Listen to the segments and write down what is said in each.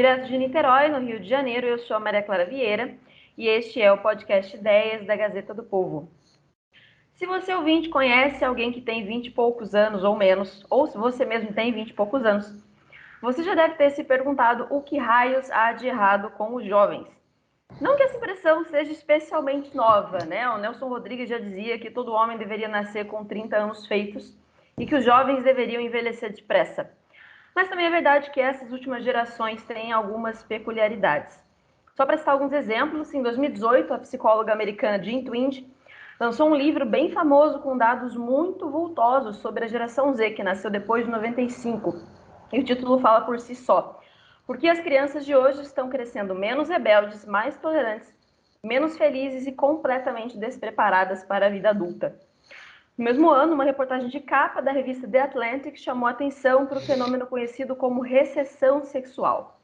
Direto de Niterói, no Rio de Janeiro, eu sou a Maria Clara Vieira e este é o podcast Ideias da Gazeta do Povo. Se você ouvinte conhece alguém que tem 20 e poucos anos ou menos, ou se você mesmo tem 20 e poucos anos, você já deve ter se perguntado o que raios há de errado com os jovens. Não que essa expressão seja especialmente nova, né? O Nelson Rodrigues já dizia que todo homem deveria nascer com 30 anos feitos e que os jovens deveriam envelhecer depressa. Mas também é verdade que essas últimas gerações têm algumas peculiaridades. Só para citar alguns exemplos, em 2018, a psicóloga americana Jean Twenge lançou um livro bem famoso com dados muito vultosos sobre a geração Z, que nasceu depois de 95. E o título fala por si só. Porque as crianças de hoje estão crescendo menos rebeldes, mais tolerantes, menos felizes e completamente despreparadas para a vida adulta. No mesmo ano, uma reportagem de capa da revista The Atlantic chamou a atenção para o fenômeno conhecido como recessão sexual.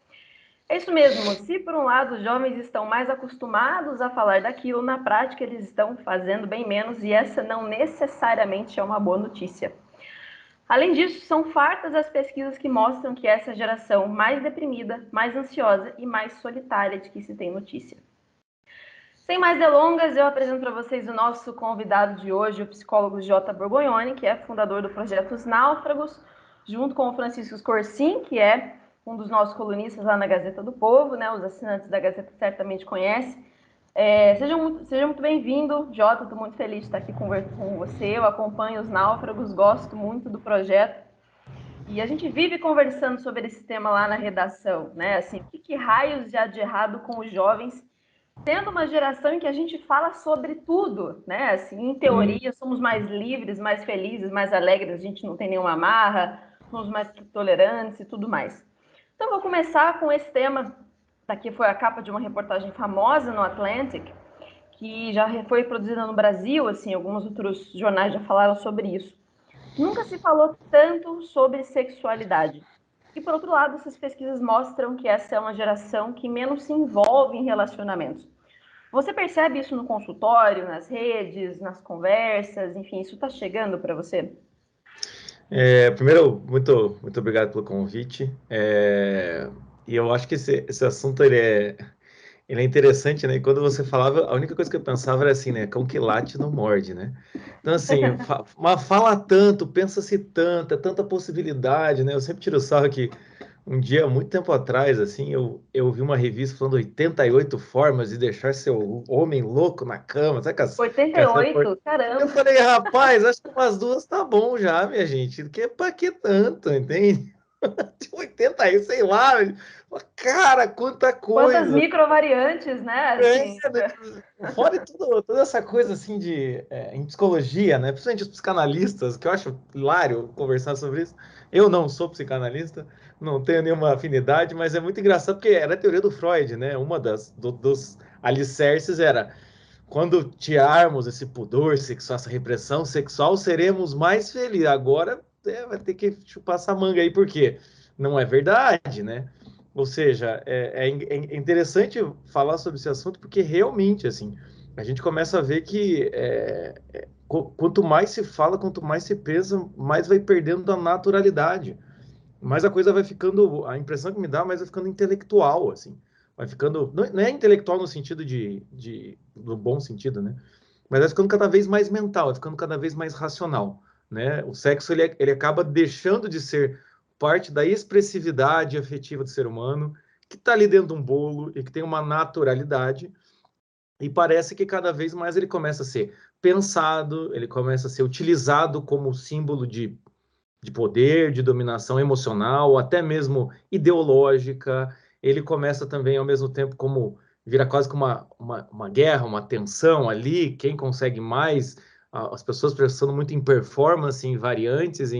É isso mesmo, se por um lado os jovens estão mais acostumados a falar daquilo, na prática eles estão fazendo bem menos e essa não necessariamente é uma boa notícia. Além disso, são fartas as pesquisas que mostram que essa geração mais deprimida, mais ansiosa e mais solitária de que se tem notícia. Sem mais delongas, eu apresento para vocês o nosso convidado de hoje, o psicólogo J. Borgognoni, que é fundador do projeto Os Náufragos, junto com o Francisco Scorsin, que é um dos nossos colunistas lá na Gazeta do Povo, né? Os assinantes da Gazeta certamente conhecem. Seja muito bem-vindo, Jota, estou muito feliz de estar aqui com você, eu acompanho Os Náufragos, gosto muito do projeto. E a gente vive conversando sobre esse tema lá na redação, né? Assim, o que raios já de errado com os jovens, tendo uma geração em que a gente fala sobre tudo, né? Assim, em teoria, somos mais livres, mais felizes, mais alegres, a gente não tem nenhuma amarra, somos mais tolerantes e tudo mais. Então, vou começar com esse tema. Daqui foi a capa de uma reportagem famosa no Atlantic, que já foi produzida no Brasil, assim, alguns outros jornais já falaram sobre isso. Nunca se falou tanto sobre sexualidade. E, por outro lado, essas pesquisas mostram que essa é uma geração que menos se envolve em relacionamentos. Você percebe isso no consultório, nas redes, nas conversas, enfim, isso está chegando para você? Primeiro, muito obrigado pelo convite. E eu acho que esse assunto ele é interessante, né? E quando você falava, a única coisa que eu pensava era assim, né? Cão que late não morde, né? Então, assim, mas fala tanto, pensa-se tanto, é tanta possibilidade, né? Eu sempre tiro sarro que um dia, muito tempo atrás, assim, eu vi uma revista falando 88 formas de deixar seu homem louco na cama, sabe? 88? Eu Caramba! falei, rapaz, acho que umas duas tá bom já, minha gente. Pra que tanto, entende? 80 aí, sei lá. Cara, quanta Quantas coisa. microvariantes, né? Assim, Fora toda essa coisa assim em psicologia, né? Principalmente os psicanalistas, que eu acho hilário conversar sobre isso. Eu não sou psicanalista, não tenho nenhuma afinidade, mas é muito engraçado porque era a teoria do Freud, né? Uma dos alicerces era quando tirarmos esse pudor sexual, essa repressão sexual, seremos mais felizes. Agora vai ter que chupar essa manga aí, porque não é verdade, né? Ou seja, é interessante falar sobre esse assunto, porque realmente, assim, a gente começa a ver que quanto mais se fala, quanto mais se pensa, mais vai perdendo a naturalidade. Mais a coisa vai ficando, a impressão que me dá, mais vai ficando intelectual, assim. Vai ficando, não é intelectual no sentido no bom sentido, né? Mas vai ficando cada vez mais mental, vai ficando cada vez mais racional, né? O sexo, ele acaba deixando de ser parte da expressividade afetiva do ser humano, que está ali dentro de um bolo e que tem uma naturalidade, e parece que cada vez mais ele começa a ser pensado, ele começa a ser utilizado como símbolo de poder, de dominação emocional, até mesmo ideológica. Ele começa também, ao mesmo tempo, como vira quase como uma guerra, uma tensão ali, quem consegue mais, as pessoas pensando muito em performance, em variantes,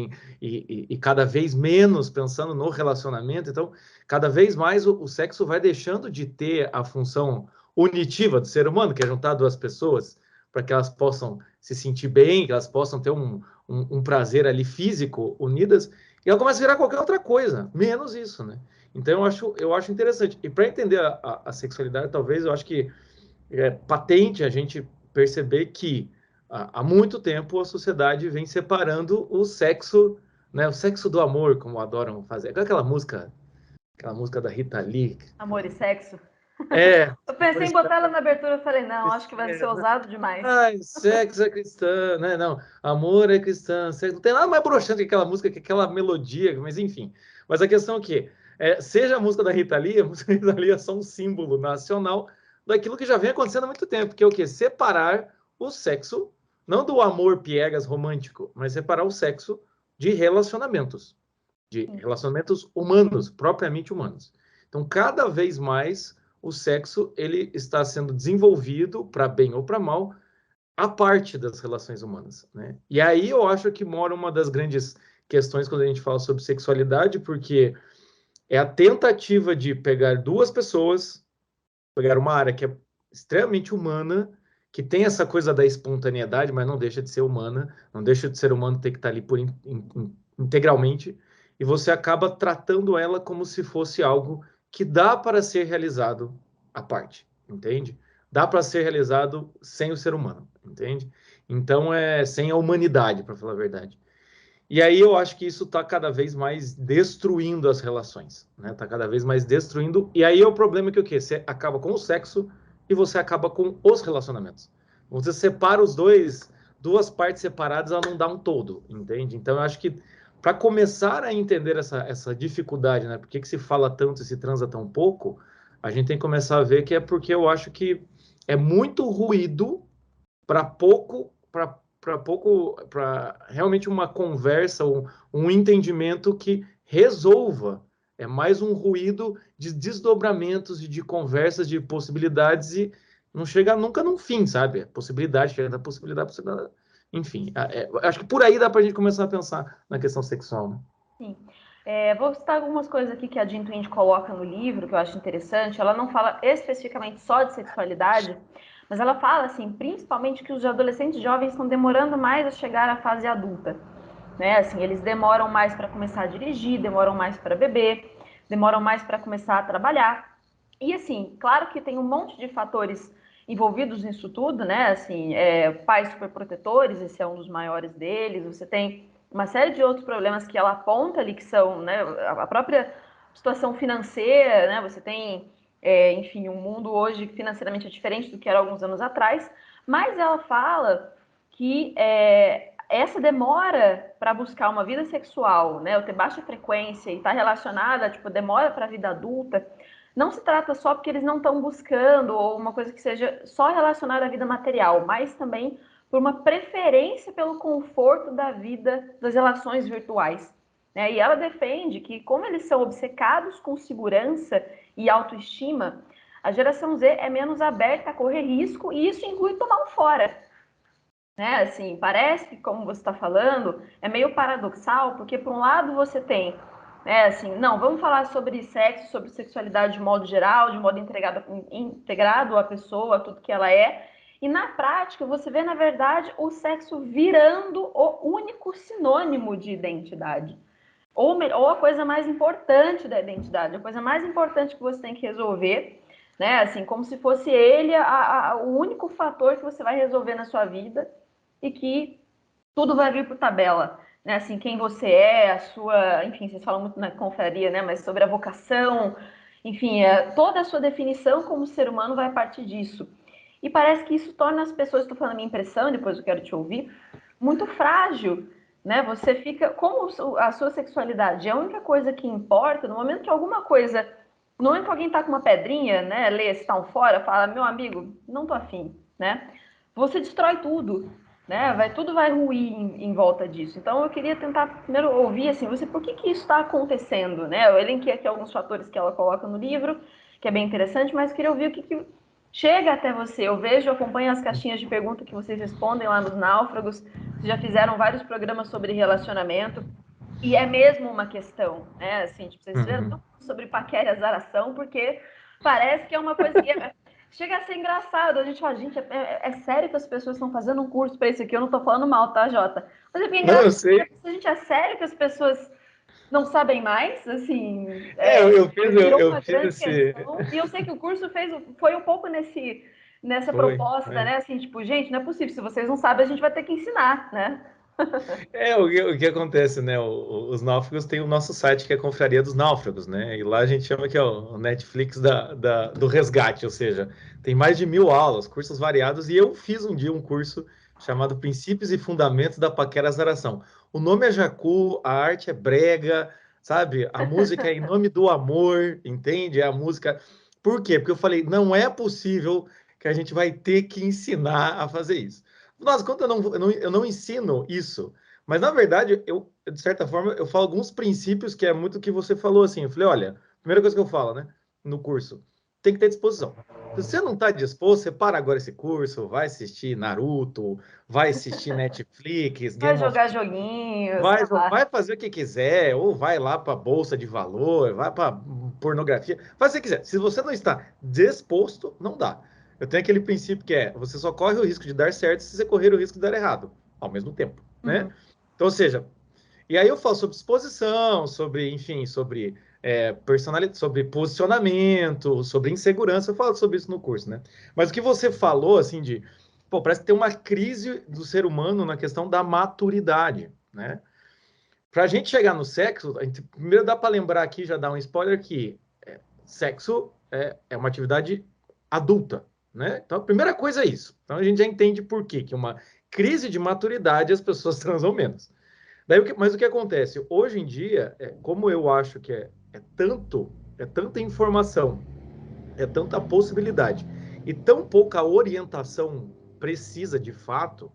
e cada vez menos pensando no relacionamento. Então, cada vez mais o sexo vai deixando de ter a função unitiva do ser humano, que é juntar duas pessoas para que elas possam se sentir bem, que elas possam ter um prazer ali físico unidas, e ela começa a virar qualquer outra coisa, menos isso, né? Então eu acho interessante. E para entender a sexualidade, talvez eu acho que é patente a gente perceber que há muito tempo a sociedade vem separando o sexo, né? O sexo do amor, como adoram fazer. Aquela música aquela música da Rita Lee. Amor e Sexo. É. Eu pensei em botar ela na abertura, eu falei, não, acho que vai ser ousado demais. Ai, sexo é cristã, né? Não, amor é cristã, sexo não tem nada mais broxante que aquela música, que aquela melodia, mas enfim. Mas a questão é que, seja a música da Rita Lee, a música da Rita Lee é só um símbolo nacional daquilo que já vem acontecendo há muito tempo, que é o quê? Separar o sexo, não do amor piegas romântico, mas separar o sexo de relacionamentos humanos, propriamente humanos. Então, cada vez mais o sexo ele está sendo desenvolvido para bem ou para mal a parte das relações humanas, né? E aí eu acho que mora uma das grandes questões quando a gente fala sobre sexualidade, porque é a tentativa de pegar duas pessoas, pegar uma área que é extremamente humana, que tem essa coisa da espontaneidade, mas não deixa de ser humana, não deixa de ser humano ter que estar ali integralmente, e você acaba tratando ela como se fosse algo que dá para ser realizado à parte, entende? Dá para ser realizado sem o ser humano, entende? Então é sem a humanidade, para falar a verdade. E aí eu acho que isso está cada vez mais destruindo as relações, né? Está cada vez mais destruindo. E aí é o problema que o quê? Você acaba com o sexo e você acaba com os relacionamentos. Você separa os dois, duas partes separadas, ela não dá um todo, entende? Então eu acho que para começar a entender essa dificuldade, né? Por que se fala tanto e se transa tão pouco, a gente tem que começar a ver que é porque eu acho que é muito ruído para pouco, para realmente uma conversa, um entendimento que resolva. É mais um ruído de desdobramentos, de conversas, de possibilidades e não chega nunca num fim, sabe? Possibilidade, chega da possibilidade, possibilidade. Enfim, acho que por aí dá para a gente começar a pensar na questão sexual, né? Sim. Vou citar algumas coisas aqui que a Jean Twenge coloca no livro, que eu acho interessante. Ela não fala especificamente só de sexualidade, mas ela fala, assim, principalmente que os adolescentes jovens estão demorando mais a chegar à fase adulta. Né? Assim, eles demoram mais para começar a dirigir, demoram mais para beber, demoram mais para começar a trabalhar. E, assim, claro que tem um monte de fatores envolvidos nisso tudo, né? Assim, pais superprotetores, esse é um dos maiores deles. Você tem uma série de outros problemas que ela aponta ali, que são, né, a própria situação financeira, né? Você tem, enfim, um mundo hoje financeiramente é diferente do que era alguns anos atrás, mas ela fala que essa demora para buscar uma vida sexual, né, ou ter baixa frequência e estar relacionada, tipo, demora para a vida adulta, não se trata só porque eles não estão buscando ou uma coisa que seja só relacionada à vida material, mas também por uma preferência pelo conforto da vida, das relações virtuais. Né? E ela defende que, como eles são obcecados com segurança e autoestima, a geração Z é menos aberta a correr risco e isso inclui tomar um fora. Né? Assim, parece que, como você está falando, é meio paradoxal, porque por um lado você tem, né, assim, não, vamos falar sobre sexo, sobre sexualidade de modo geral, de modo integrado à pessoa, a tudo que ela é, e na prática você vê, na verdade, o sexo virando o único sinônimo de identidade. Ou a coisa mais importante da identidade, a coisa mais importante que você tem que resolver, né? Assim, como se fosse ele o único fator que você vai resolver na sua vida e que tudo vai vir por tabela, né? Assim, quem você é, a sua, enfim, vocês falam muito na confraria, né? Mas sobre a vocação, enfim, toda a sua definição como ser humano vai partir disso. E parece que isso torna as pessoas, estou falando a minha impressão, depois eu quero te ouvir, muito frágil, né? Você fica, como a sua sexualidade é a única coisa que importa, no momento que alguma coisa, no momento que alguém tá com uma pedrinha, né? Lê se tá um fora, fala, meu amigo, não tô afim, né? Você destrói tudo, né? Tudo vai ruir em volta disso. Então eu queria tentar primeiro ouvir assim, você, por que isso está acontecendo, né? Eu elenquei aqui alguns fatores que ela coloca no livro, que é bem interessante, mas eu queria ouvir o que chega até você. Eu vejo, acompanho as caixinhas de pergunta que vocês respondem lá nos Náufragos. Vocês já fizeram vários programas sobre relacionamento. E é mesmo uma questão, né? Assim, tipo, vocês fizeram sobre paquera e azaração, porque parece que é uma coisa que chega a ser engraçado. A gente fala, gente, é sério que as pessoas estão fazendo um curso para isso aqui? Eu não tô falando mal, tá, Jota? Mas é bem Não, eu engraçado. sei. Gente, é sério que as pessoas não sabem mais? Assim, Eu uma fiz grande esse. questão. E eu sei que o curso foi um pouco nessa Foi, proposta, foi. né? Assim, tipo, gente, não é possível. Se vocês não sabem, a gente vai ter que ensinar, né? O que acontece, né? Os náufragos têm o nosso site que é a Confraria dos Náufragos, né? E lá a gente chama que é o Netflix do resgate, ou seja, tem mais de 1000 aulas, cursos variados, e eu fiz um dia um curso chamado Princípios e Fundamentos da Paquera Zaração. O nome é jacu, a arte é brega, sabe? A música é em nome do amor, entende? É a música... Por quê? Porque eu falei, não é possível que a gente vai ter que ensinar a fazer isso. Nossa, quando eu não ensino isso, mas, na verdade, de certa forma, eu falo alguns princípios que é muito o que você falou, assim. Eu falei, olha, primeira coisa que eu falo, né, no curso, tem que ter disposição. Se você não está disposto, você para agora esse curso, vai assistir Naruto, vai assistir Netflix, Vai Game of jogar Thrones, joguinhos, sei lá. vai fazer o que quiser, ou vai lá para a Bolsa de Valor, vai para pornografia, faz o que quiser. Se você não está disposto, não dá. Eu tenho aquele princípio que é, você só corre o risco de dar certo se você correr o risco de dar errado, ao mesmo tempo, né? Uhum. Então, ou seja, e aí eu falo sobre exposição, sobre, enfim, sobre personalidade, sobre posicionamento, sobre insegurança, eu falo sobre isso no curso, né? Mas o que você falou, assim, pô, parece que tem uma crise do ser humano na questão da maturidade, né? Para a gente chegar no sexo, primeiro dá para lembrar aqui, já dar um spoiler, que sexo é uma atividade adulta, né? Então, a primeira coisa é isso. Então, a gente já entende por quê, que uma crise de maturidade as pessoas transam menos. Mas o que acontece? Hoje em dia, como eu acho que é tanta informação, é tanta possibilidade, e tão pouca orientação precisa de fato,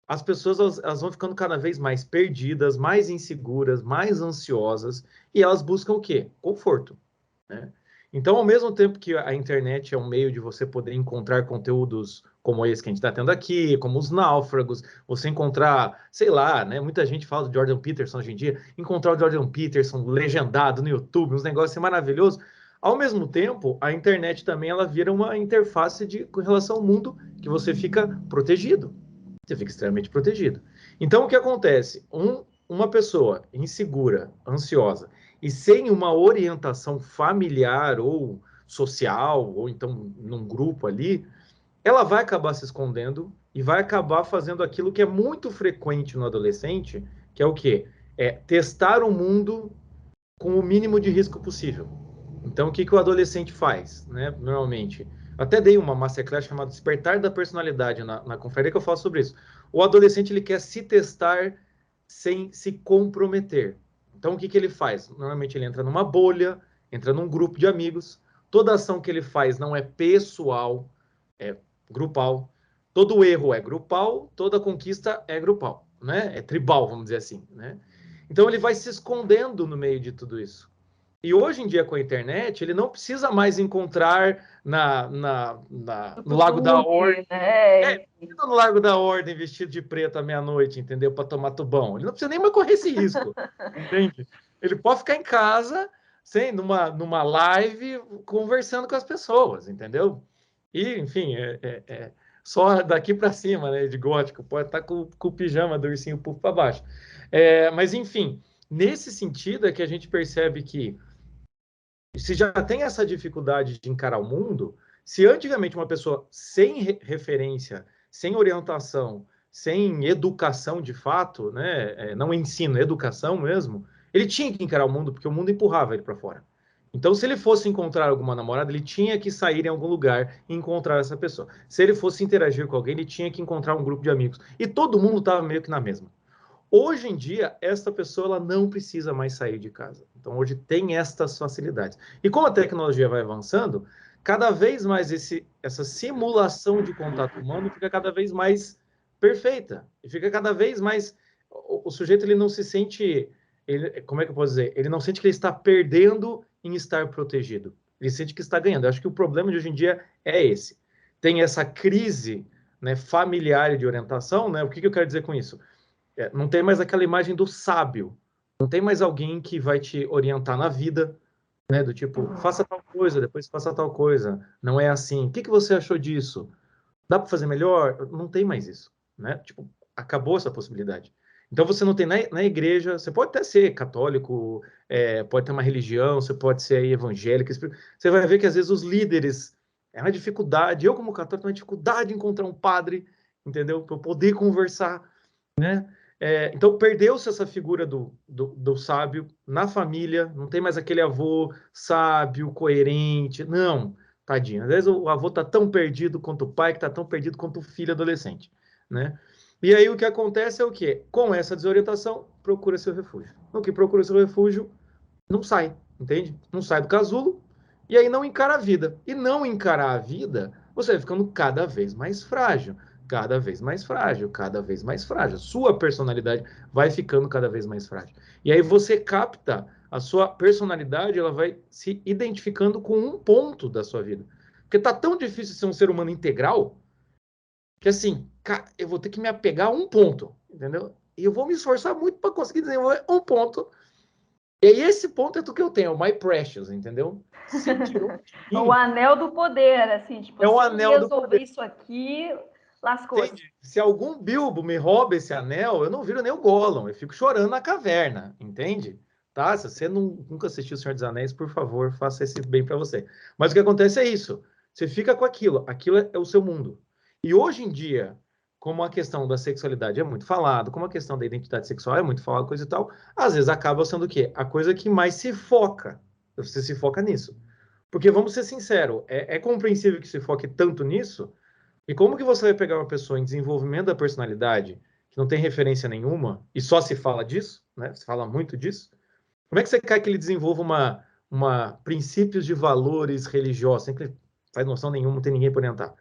as pessoas elas vão ficando cada vez mais perdidas, mais inseguras, mais ansiosas, e elas buscam o quê? Conforto, né? Então, ao mesmo tempo que a internet é um meio de você poder encontrar conteúdos como esse que a gente está tendo aqui, como os náufragos, você encontrar, sei lá, né? Muita gente fala do Jordan Peterson hoje em dia, encontrar o Jordan Peterson legendado no YouTube, uns negócios assim maravilhosos. Ao mesmo tempo, a internet também ela vira uma interface com relação ao mundo que você fica protegido. Você fica extremamente protegido. Então, o que acontece? Uma pessoa insegura, ansiosa, e sem uma orientação familiar ou social, ou então num grupo ali, ela vai acabar se escondendo e vai acabar fazendo aquilo que é muito frequente no adolescente, que é o quê? É testar o mundo com o mínimo de risco possível. Então, o que o adolescente faz, né? Normalmente, até dei uma masterclass chamada Despertar da Personalidade na conferência que eu falo sobre isso. O adolescente ele quer se testar sem se comprometer. Então, o que ele faz? Normalmente ele entra numa bolha, entra num grupo de amigos. Toda ação que ele faz não é pessoal, é grupal. Todo erro é grupal, toda conquista é grupal, né? É tribal, vamos dizer assim, né? Então ele vai se escondendo no meio de tudo isso. E hoje em dia, com a internet, ele não precisa mais encontrar No no Lago da Ordem. Tutuki, né? No Lago da Ordem, vestido de preto à meia-noite, entendeu? Para tomar tubão. Ele não precisa nem mais correr esse risco, entende? Ele pode ficar em casa, sem, numa live, conversando com as pessoas, entendeu? E, enfim, só daqui para cima, né, de gótico, pode estar com o pijama do ursinho puff para baixo. Mas, enfim, nesse sentido é que a gente percebe que se já tem essa dificuldade de encarar o mundo, se antigamente uma pessoa sem referência, sem orientação, sem educação de fato, né, não ensino, educação mesmo, ele tinha que encarar o mundo porque o mundo empurrava ele para fora. Então, se ele fosse encontrar alguma namorada, ele tinha que sair em algum lugar e encontrar essa pessoa. Se ele fosse interagir com alguém, ele tinha que encontrar um grupo de amigos. E todo mundo estava meio que na mesma. Hoje em dia, esta pessoa ela não precisa mais sair de casa. Então, hoje tem estas facilidades. E como a tecnologia vai avançando, cada vez mais essa simulação de contato humano fica cada vez mais perfeita. E fica cada vez mais... O sujeito ele não se sente... como é que eu posso dizer? Ele não sente que ele está perdendo em estar protegido. Ele sente que está ganhando. Eu acho que o problema de hoje em dia é esse. Tem essa crise, né, familiar e de orientação. Né? O que eu quero dizer com isso? Não tem mais aquela imagem do sábio. Não tem mais alguém que vai te orientar na vida, né? Do tipo, faça tal coisa, depois faça tal coisa. Não é assim. O que você achou disso? Dá para fazer melhor? Não tem mais isso, né? Tipo, acabou essa possibilidade. Então você não tem na igreja, você pode até ser católico, pode ter uma religião, você pode ser evangélico. Você vai ver que às vezes os líderes é uma dificuldade. Eu, como católico, tenho uma dificuldade de encontrar um padre, entendeu? Para eu poder conversar, né? Então, perdeu-se essa figura do sábio na família, não tem mais aquele avô sábio, coerente. Não, tadinho. Às vezes o avô está tão perdido quanto o pai, que está tão perdido quanto o filho adolescente, né? E aí o que acontece é o quê? Com essa desorientação, procura seu refúgio. No que procura seu refúgio, não sai, entende? Não sai do casulo, e aí não encara a vida. E não encarar a vida, você vai ficando cada vez mais frágil, cada vez mais frágil, cada vez mais frágil. Sua personalidade vai ficando cada vez mais frágil. E aí você capta a sua personalidade, ela vai se identificando com um ponto da sua vida. Porque tá tão difícil ser um ser humano integral, que assim, eu vou ter que me apegar a um ponto, entendeu? E eu vou me esforçar muito para conseguir desenvolver um ponto. E aí esse ponto é do que eu tenho, o My Precious, entendeu? Se tirou de O mim, anel do poder, assim, tipo, é o se eu não anel do resolver poder. isso aqui, lascou-se. Entende? Se algum Bilbo me rouba esse anel, eu não viro nem o Gollum, eu fico chorando na caverna, entende? Tá? Se você nunca assistiu O Senhor dos Anéis, por favor, faça esse bem para você. Mas o que acontece é isso. Você fica com aquilo é o seu mundo. E hoje em dia, como a questão da sexualidade é muito falado, como a questão da identidade sexual é muito falado, coisa e tal, às vezes acaba sendo o quê? A coisa que mais se foca. Você se foca nisso. Porque vamos ser sinceros, é compreensível que se foque tanto nisso, e como que você vai pegar uma pessoa em desenvolvimento da personalidade, que não tem referência nenhuma, e só se fala disso, né? Se fala muito disso. Como é que você quer que ele desenvolva uma princípios de valores religiosos, sem que ele faz noção nenhuma, não tem ninguém para orientar?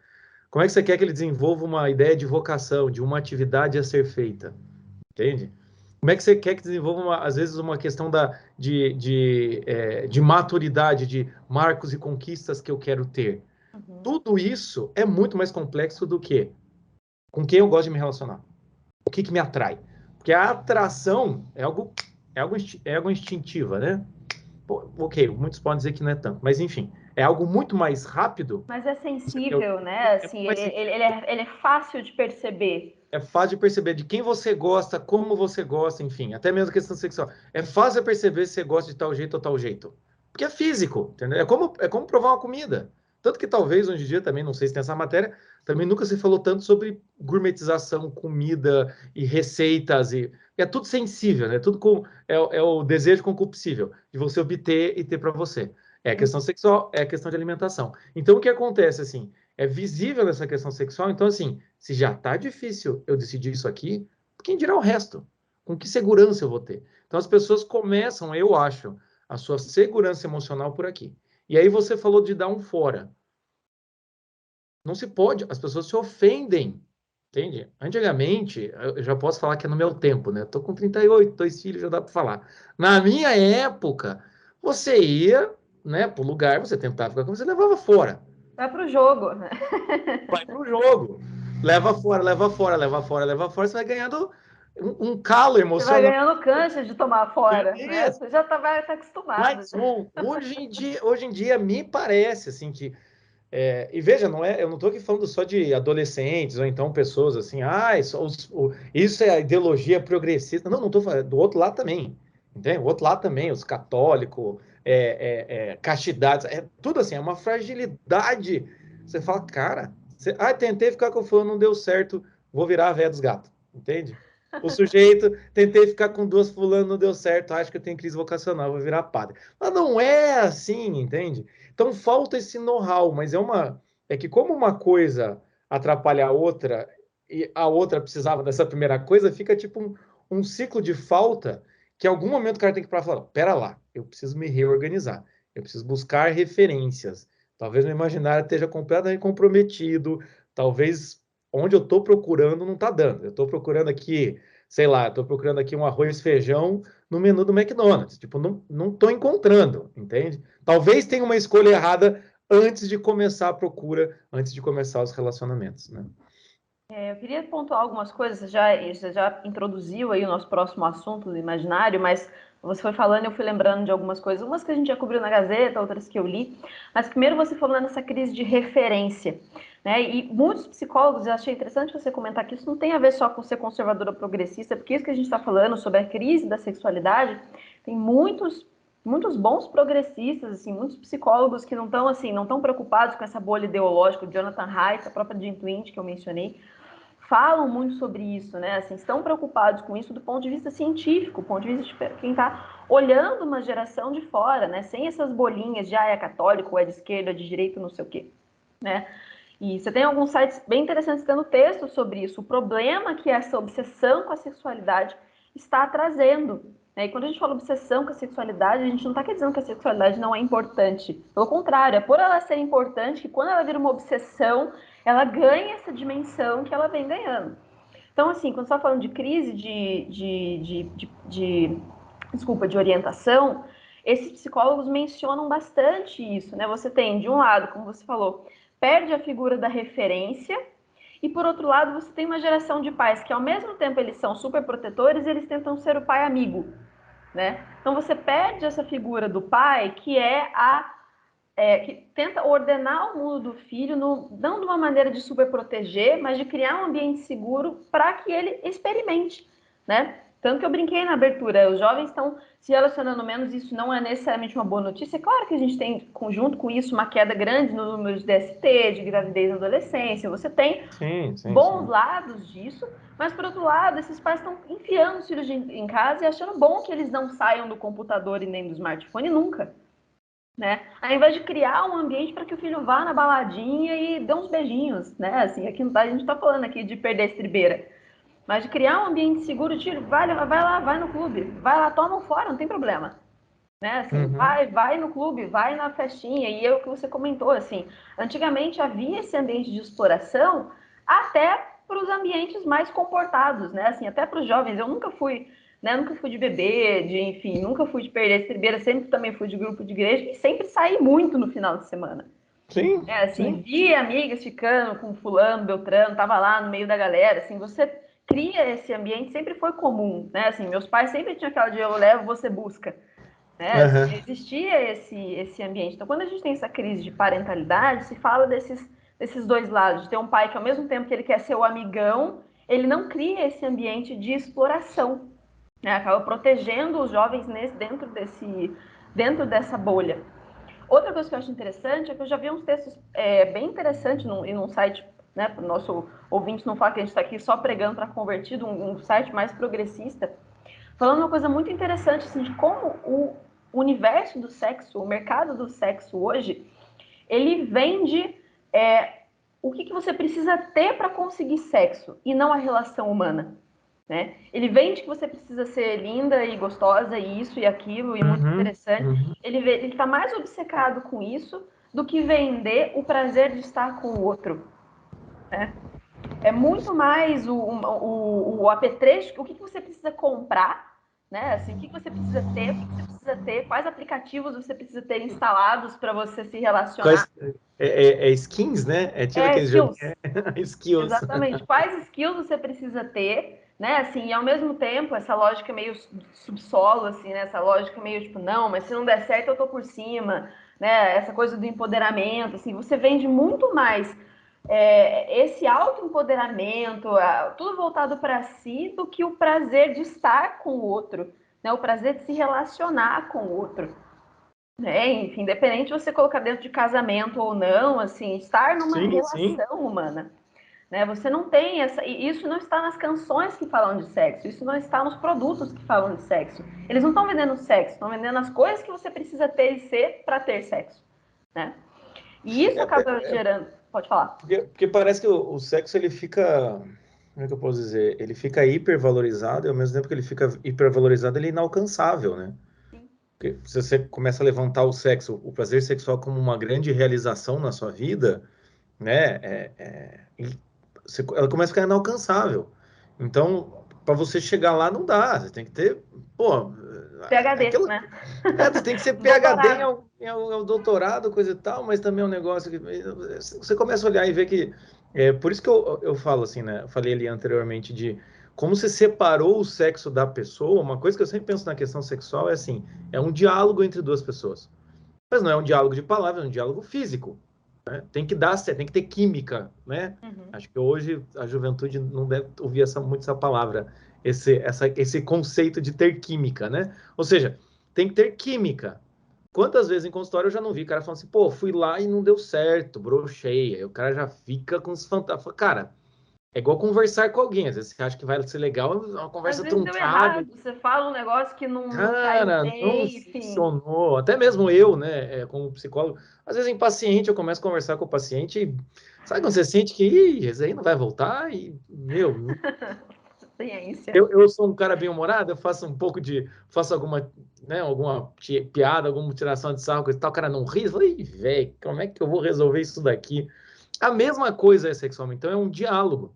Como é que você quer que ele desenvolva uma ideia de vocação, de uma atividade a ser feita? Entende? Como é que você quer que desenvolva, às vezes, uma questão de maturidade, de marcos e conquistas que eu quero ter? Uhum. Tudo isso é muito mais complexo do que com quem eu gosto de me relacionar. O que me atrai? Porque a atração é algo instintiva, né? Pô, ok, muitos podem dizer que não é tanto, mas enfim, é algo muito mais rápido. Mas é sensível, né? É Assim, muito mais ele é fácil de perceber. é fácil de perceber de quem você gosta, como você gosta, enfim, até mesmo questão sexual. É fácil de perceber se você gosta de tal jeito ou tal jeito. Porque é físico, entendeu? É como provar uma comida. Tanto que talvez hoje em dia também, não sei se tem essa matéria, também nunca se falou tanto sobre gourmetização, comida e receitas. É tudo sensível, né? Tudo é o desejo concupiscível de você obter e ter para você. É a questão sexual, é a questão de alimentação. Então, o que acontece, assim, é visível essa questão sexual. Então, assim, se já está difícil eu decidir isso aqui, quem dirá o resto? Com que segurança eu vou ter? Então, as pessoas começam, eu acho, a sua segurança emocional por aqui. E aí você falou de dar um fora. Não se pode, as pessoas se ofendem, entende? Antigamente, eu já posso falar que é no meu tempo, né? Estou com 38, 2 filhos, já dá para falar. Na minha época, você ia, né, para o lugar, você tentava ficar com você levava fora. Vai pro jogo, né? Vai pro jogo. Leva fora, leva fora, leva fora, leva fora, você vai ganhando um calo Você vai emocional. ganhando cancha de tomar fora, né? Isso. Você já vai estar acostumado. Mais um. Hoje em dia me parece assim que e veja, eu não estou aqui falando só de adolescentes ou então pessoas assim, isso é a ideologia progressista. Não, não estou falando do outro lado também, entende? O outro lado também, os católicos, castidades, é tudo assim, é uma fragilidade. Você fala, cara, tentei ficar com o fulano, não deu certo, vou virar a véia dos gatos, entende? O sujeito, tentei ficar com duas fulano, não deu certo, acho que eu tenho crise vocacional, vou virar padre. Mas não é assim, entende? Então falta esse know-how, mas é que como uma coisa atrapalha a outra e a outra precisava dessa primeira coisa, fica tipo um ciclo de falta que em algum momento o cara tem que parar e falar, pera lá, eu preciso me reorganizar, eu preciso buscar referências. Talvez meu imaginário esteja completamente comprometido, talvez onde eu estou procurando não está dando. Eu estou procurando aqui, sei lá, estou procurando aqui um arroz e feijão no menu do McDonald's. Tipo, não estou encontrando, entende? Talvez tenha uma escolha errada antes de começar a procura, antes de começar os relacionamentos, né? Eu queria pontuar algumas coisas. Você já introduziu aí o nosso próximo assunto do imaginário, mas você foi falando e eu fui lembrando de algumas coisas. Umas que a gente já cobriu na Gazeta, outras que eu li. Mas primeiro você falou nessa crise de referência, né? E muitos psicólogos, eu achei interessante você comentar que isso não tem a ver só com ser conservador ou progressista, porque isso que a gente está falando sobre a crise da sexualidade, tem muitos bons progressistas, assim, muitos psicólogos que não estão assim, não estão preocupados com essa bolha ideológica, o Jonathan Haidt, a própria Jane Twint que eu mencionei, falam muito sobre isso, né? Assim, estão preocupados com isso do ponto de vista científico, do ponto de vista de quem está olhando uma geração de fora, né? Sem essas bolinhas de é católico, é de esquerda, é de direita, não sei o quê, né? E você tem alguns sites bem interessantes tendo texto sobre isso, o problema que essa obsessão com a sexualidade está trazendo. Né? E quando a gente fala obsessão com a sexualidade, a gente não está dizendo que a sexualidade não é importante. Pelo contrário, é por ela ser importante que quando ela vira uma obsessão, ela ganha essa dimensão que ela vem ganhando. Então, assim, quando você está falando de crise de orientação, esses psicólogos mencionam bastante isso, né? Você tem, de um lado, como você falou, perde a figura da referência, e por outro lado, você tem uma geração de pais que, ao mesmo tempo, eles são super protetores, eles tentam ser o pai amigo, né? Então, você perde essa figura do pai, que é que tenta ordenar o mundo do filho, não de uma maneira de super proteger, mas de criar um ambiente seguro para que ele experimente, né? Tanto que eu brinquei na abertura, os jovens estão se relacionando menos, isso não é necessariamente uma boa notícia. É claro que a gente tem, junto com isso, uma queda grande no número de DST, de gravidez na adolescência, você tem bons lados disso, mas por outro lado, esses pais estão enfiando os filhos em casa e achando bom que eles não saiam do computador e nem do smartphone nunca. Né? Ao invés de criar um ambiente para que o filho vá na baladinha e dê uns beijinhos, né? Assim, aqui a gente está falando aqui de perder a estribeira, mas de criar um ambiente seguro, tiro, vai lá, vai no clube, vai lá, toma fora, não tem problema, né? Assim, vai no clube, vai na festinha. E é o que você comentou, assim, antigamente havia esse ambiente de exploração até para os ambientes mais comportados, né? Assim, até para os jovens. Eu nunca fui, né? Nunca fui de beber, enfim, nunca fui de perder a estribeira, sempre também fui de grupo de igreja e sempre saí muito no final de semana. Sim, assim, vi amigas ficando com fulano, beltrano, tava lá no meio da galera, assim, você cria esse ambiente, sempre foi comum, né? Assim, meus pais sempre tinham aquela de eu levo, você busca. Né? Assim, existia esse ambiente. Então, quando a gente tem essa crise de parentalidade, se fala desses dois lados, de ter um pai que, ao mesmo tempo que ele quer ser o amigão, ele não cria esse ambiente de exploração, né? Acaba protegendo os jovens dentro dessa bolha. Outra coisa que eu acho interessante é que eu já vi uns textos bem interessantes num site, né, para o nosso ouvinte não falar que a gente está aqui só pregando para convertido, um site mais progressista, falando uma coisa muito interessante, assim, de como o universo do sexo, o mercado do sexo hoje, ele vende o que você precisa ter para conseguir sexo e não a relação humana. Né? Ele vende que você precisa ser linda e gostosa e isso e aquilo e muito interessante. Ele está mais obcecado com isso do que vender o prazer de estar com o outro. Né? É muito mais o apetrecho, o que você precisa comprar, né? Assim, o que você precisa ter, o que você precisa ter, quais aplicativos você precisa ter instalados para você se relacionar. Skins, né? É tipo aquele jogo. Skills. Skills. Exatamente. Quais skills você precisa ter, né? Assim, e ao mesmo tempo, essa lógica meio subsolo, assim, né? Essa lógica meio tipo, não, mas se não der certo, eu tô por cima, né? Essa coisa do empoderamento, assim, você vende muito mais esse autoempoderamento, tudo voltado para si, do que o prazer de estar com o outro, né? O prazer de se relacionar com o outro. Enfim, independente de você colocar dentro de casamento ou não, assim, estar numa relação humana. Né? Você não tem e isso não está nas canções que falam de sexo, isso não está nos produtos que falam de sexo. Eles não estão vendendo sexo, estão vendendo as coisas que você precisa ter e ser para ter sexo. Né? E isso acaba gerando. Pode falar. Porque parece que o sexo ele fica. Como é que eu posso dizer? Ele fica hipervalorizado e ao mesmo tempo que ele fica hipervalorizado, ele é inalcançável, né? Porque se você começa a levantar o sexo, o prazer sexual como uma grande realização na sua vida, né? Ela começa a ficar inalcançável. Então, para você chegar lá, não dá. Você tem que ter, pô, PhD, aquilo, né? você tem que ser PhD em doutorado, coisa e tal, mas também é um negócio que você começa a olhar e ver que por isso que eu falo assim, né? Eu falei ali anteriormente de como você separou o sexo da pessoa. Uma coisa que eu sempre penso na questão sexual é assim, é um diálogo entre duas pessoas. Mas não é um diálogo de palavras, é um diálogo físico. Né? Tem que ter química, né? Acho que hoje a juventude não deve ouvir muito essa palavra, esse conceito de ter química, né? Ou seja, tem que ter química. Quantas vezes em consultório eu já não vi cara falando assim, pô, fui lá e não deu certo, brochei. Aí o cara já fica com os fantasmas. Cara, É igual conversar com alguém. Às vezes você acha que vai ser legal, é uma Às conversa vezes deu truncada. errado, você fala um negócio que não caiu Cara, não bem, enfim. funcionou. Até mesmo eu, né, como psicólogo, às vezes impaciente, eu começo a conversar com o paciente e sabe quando você sente que "Ih, esse aí não vai voltar? E, meu, Ciência. eu sou um cara bem-humorado, eu faço um pouco de, faço alguma, né, alguma piada, alguma tiração de sarro, coisa e tal, o cara não ri, eu falo, "Ih, velho, como é que eu vou resolver isso daqui?" A mesma coisa é sexualmente, então é um diálogo.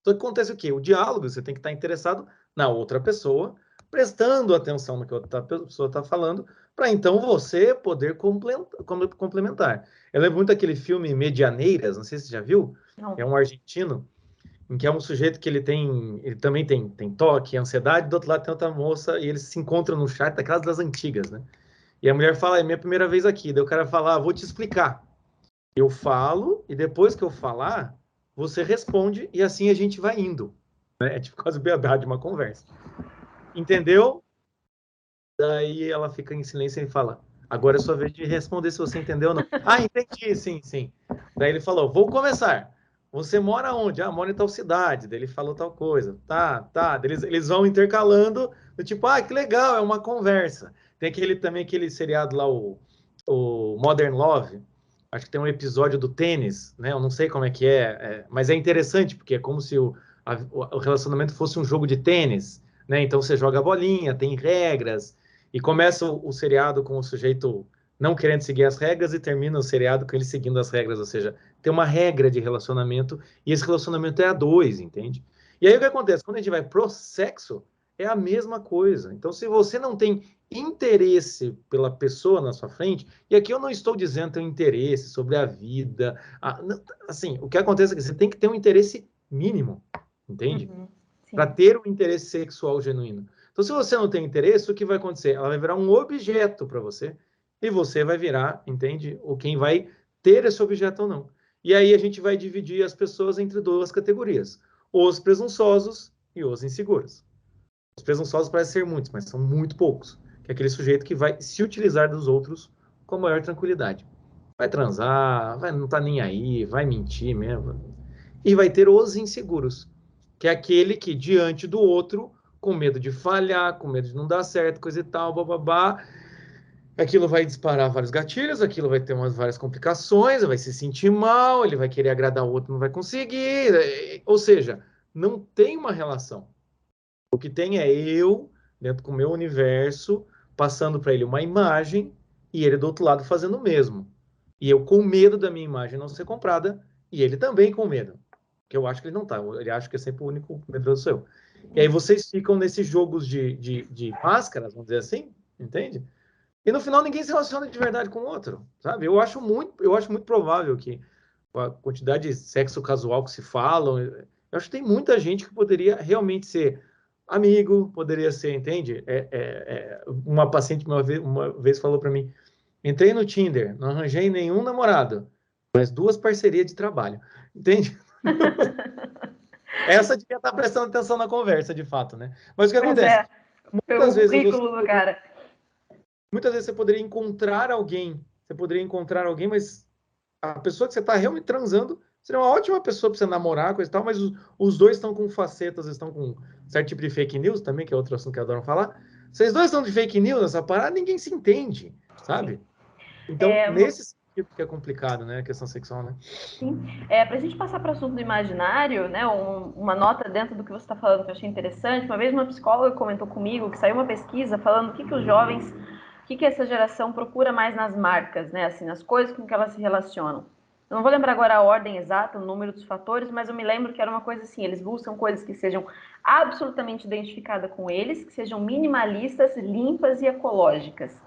Então acontece o quê? O diálogo, você tem que estar interessado na outra pessoa, prestando atenção no que a outra pessoa está falando, para então você poder complementar. Eu lembro muito daquele filme Medianeiras, não sei se você já viu, é Não. um argentino, em que é um sujeito que ele também tem toque, ansiedade, do outro lado tem outra moça, e eles se encontram no chat daquelas das antigas, né? E a mulher fala, é minha primeira vez aqui. Daí o cara fala, vou te explicar. Eu falo, e depois que eu falar, você responde, e assim a gente vai indo. Né? É tipo quase o beabá de uma conversa. Entendeu? Daí ela fica em silêncio e fala, agora é sua vez de responder se você entendeu ou não. Ah, entendi, sim, sim. Daí ele falou, vou começar. Você mora onde? Ah, mora em tal cidade. Daí ele falou tal coisa. Tá, tá. Daí eles vão intercalando, do tipo, ah, que legal, é uma conversa. Tem aquele seriado lá, o Modern Love. Acho que tem um episódio do tênis, né? Eu não sei como é que mas é interessante, porque é como se o relacionamento fosse um jogo de tênis, né? Então você joga a bolinha, tem regras, e começa o seriado com o sujeito não querendo seguir as regras e termina o seriado com ele seguindo as regras, ou seja, tem uma regra de relacionamento e esse relacionamento é a dois, entende? E aí o que acontece? Quando a gente vai pro sexo, é a mesma coisa. Então, se você não tem interesse pela pessoa na sua frente, e aqui eu não estou dizendo ter um interesse sobre a vida, assim, o que acontece é que você tem que ter um interesse mínimo, entende? Uhum, Para sim. ter um interesse sexual genuíno. Então, se você não tem interesse, o que vai acontecer? Ela vai virar um objeto para você e você vai virar, entende? Ou quem vai ter esse objeto ou não. E aí a gente vai dividir as pessoas entre duas categorias: os presunçosos e os inseguros. Os presunçosos parecem ser muitos, mas são muito poucos. Que é aquele sujeito que vai se utilizar dos outros com a maior tranquilidade. Vai transar, vai não tá nem aí, vai mentir mesmo. E vai ter os inseguros, que é aquele que, diante do outro, com medo de falhar, com medo de não dar certo, coisa e tal, bababá, aquilo vai disparar vários gatilhos, aquilo vai ter várias complicações, vai se sentir mal, ele vai querer agradar o outro, não vai conseguir. Ou seja, não tem uma relação. O que tem é eu, dentro do meu universo, passando para ele uma imagem e ele do outro lado fazendo o mesmo. E eu com medo da minha imagem não ser comprada e ele também com medo. Que eu acho que ele não tá. Ele acha que é sempre o único medroso sou eu. E aí vocês ficam nesses jogos de máscaras, vamos dizer assim, entende? E no final ninguém se relaciona de verdade com o outro, sabe? Eu acho muito provável que a quantidade de sexo casual que se falam, eu acho que tem muita gente que poderia realmente ser amigo, poderia ser, entende? Uma paciente uma vez falou para mim, entrei no Tinder, não arranjei nenhum namorado, mas duas parcerias de trabalho, entende? Essa devia estar prestando atenção na conversa, de fato, né? Mas o que Pois acontece? é, pegou Muitas o vezes você currículo do cara. muitas vezes você poderia encontrar alguém, mas a pessoa que você está realmente transando seria uma ótima pessoa para você namorar, coisa e tal, mas os dois estão com facetas, estão com certo tipo de fake news também, que é outro assunto que adoram falar. Vocês dois estão de fake news, essa parada, ninguém se entende, Sim. sabe? Então, É, nesse sentido que é complicado, né, a questão sexual, né? Para a gente passar para o assunto do imaginário, né, uma nota dentro do que você está falando que eu achei interessante. Uma vez uma psicóloga comentou comigo que saiu uma pesquisa falando o que os jovens, o que essa geração procura mais nas marcas, né, assim, nas coisas com que elas se relacionam. Eu não vou lembrar agora a ordem exata, o número dos fatores, mas eu me lembro que era uma coisa assim, eles buscam coisas que sejam absolutamente identificadas com eles, que sejam minimalistas, limpas e ecológicas.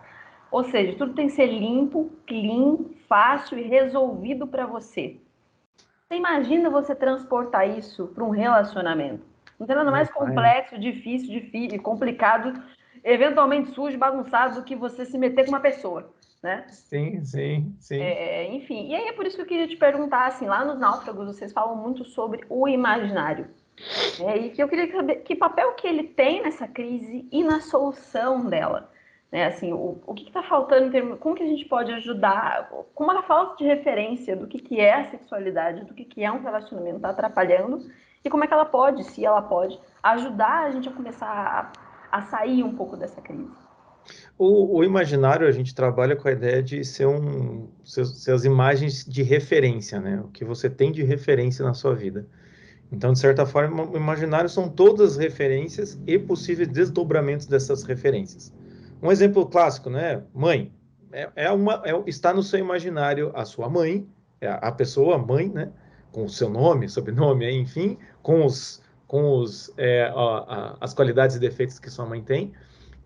Ou seja, tudo tem que ser limpo, clean, fácil e resolvido para você. Você imagina você transportar isso para um relacionamento? Não tem nada Não mais vai, né? complexo, difícil, complicado, eventualmente sujo, bagunçado, do que você se meter com uma pessoa, né? Sim, sim, sim. Enfim, e aí é por isso que eu queria te perguntar, assim, lá nos Náufragos vocês falam muito sobre o imaginário, né? E que eu queria saber que papel que ele tem nessa crise e na solução dela. Né? Assim, o que está faltando em termos, como que a gente pode ajudar, como a falta de referência do que é a sexualidade, do que é um relacionamento está atrapalhando, e como é que ela pode, se ela pode, ajudar a gente a começar a sair um pouco dessa crise. O imaginário, a gente trabalha com a ideia de ser ser as imagens de referência, né? O que você tem de referência na sua vida. Então, de certa forma, o imaginário são todas as referências e possíveis desdobramentos dessas referências. Um exemplo clássico, né? Mãe. Está no seu imaginário a sua mãe, a pessoa, mãe, né? Com o seu nome, sobrenome, enfim, as qualidades e defeitos que sua mãe tem.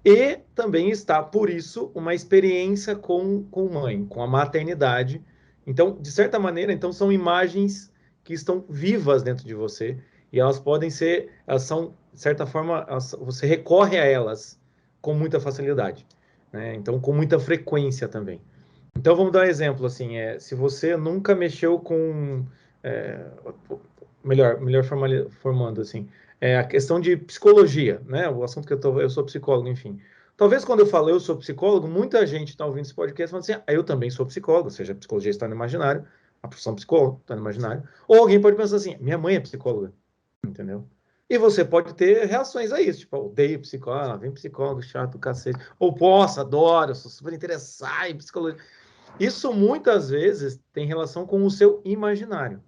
E também está, por isso, uma experiência com mãe, com a maternidade. Então, de certa maneira, então são imagens que estão vivas dentro de você e elas são, de certa forma, você recorre a elas com muita facilidade, né? Então, com muita frequência também. Então, vamos dar um exemplo, assim, se você nunca mexeu com, é, melhor formando, assim, a questão de psicologia, né? O assunto que eu sou psicólogo, enfim. Talvez quando eu falo eu sou psicólogo, muita gente está ouvindo esse podcast falando assim, eu também sou psicólogo, ou seja, a psicologia está no imaginário, a profissão psicólogo está no imaginário. Ou alguém pode pensar assim, minha mãe é psicóloga, entendeu? E você pode ter reações a isso, tipo, odeio psicólogo, vem psicólogo chato, cacete. Ou posso, adoro, sou super interessado em psicologia. Isso muitas vezes tem relação com o seu imaginário.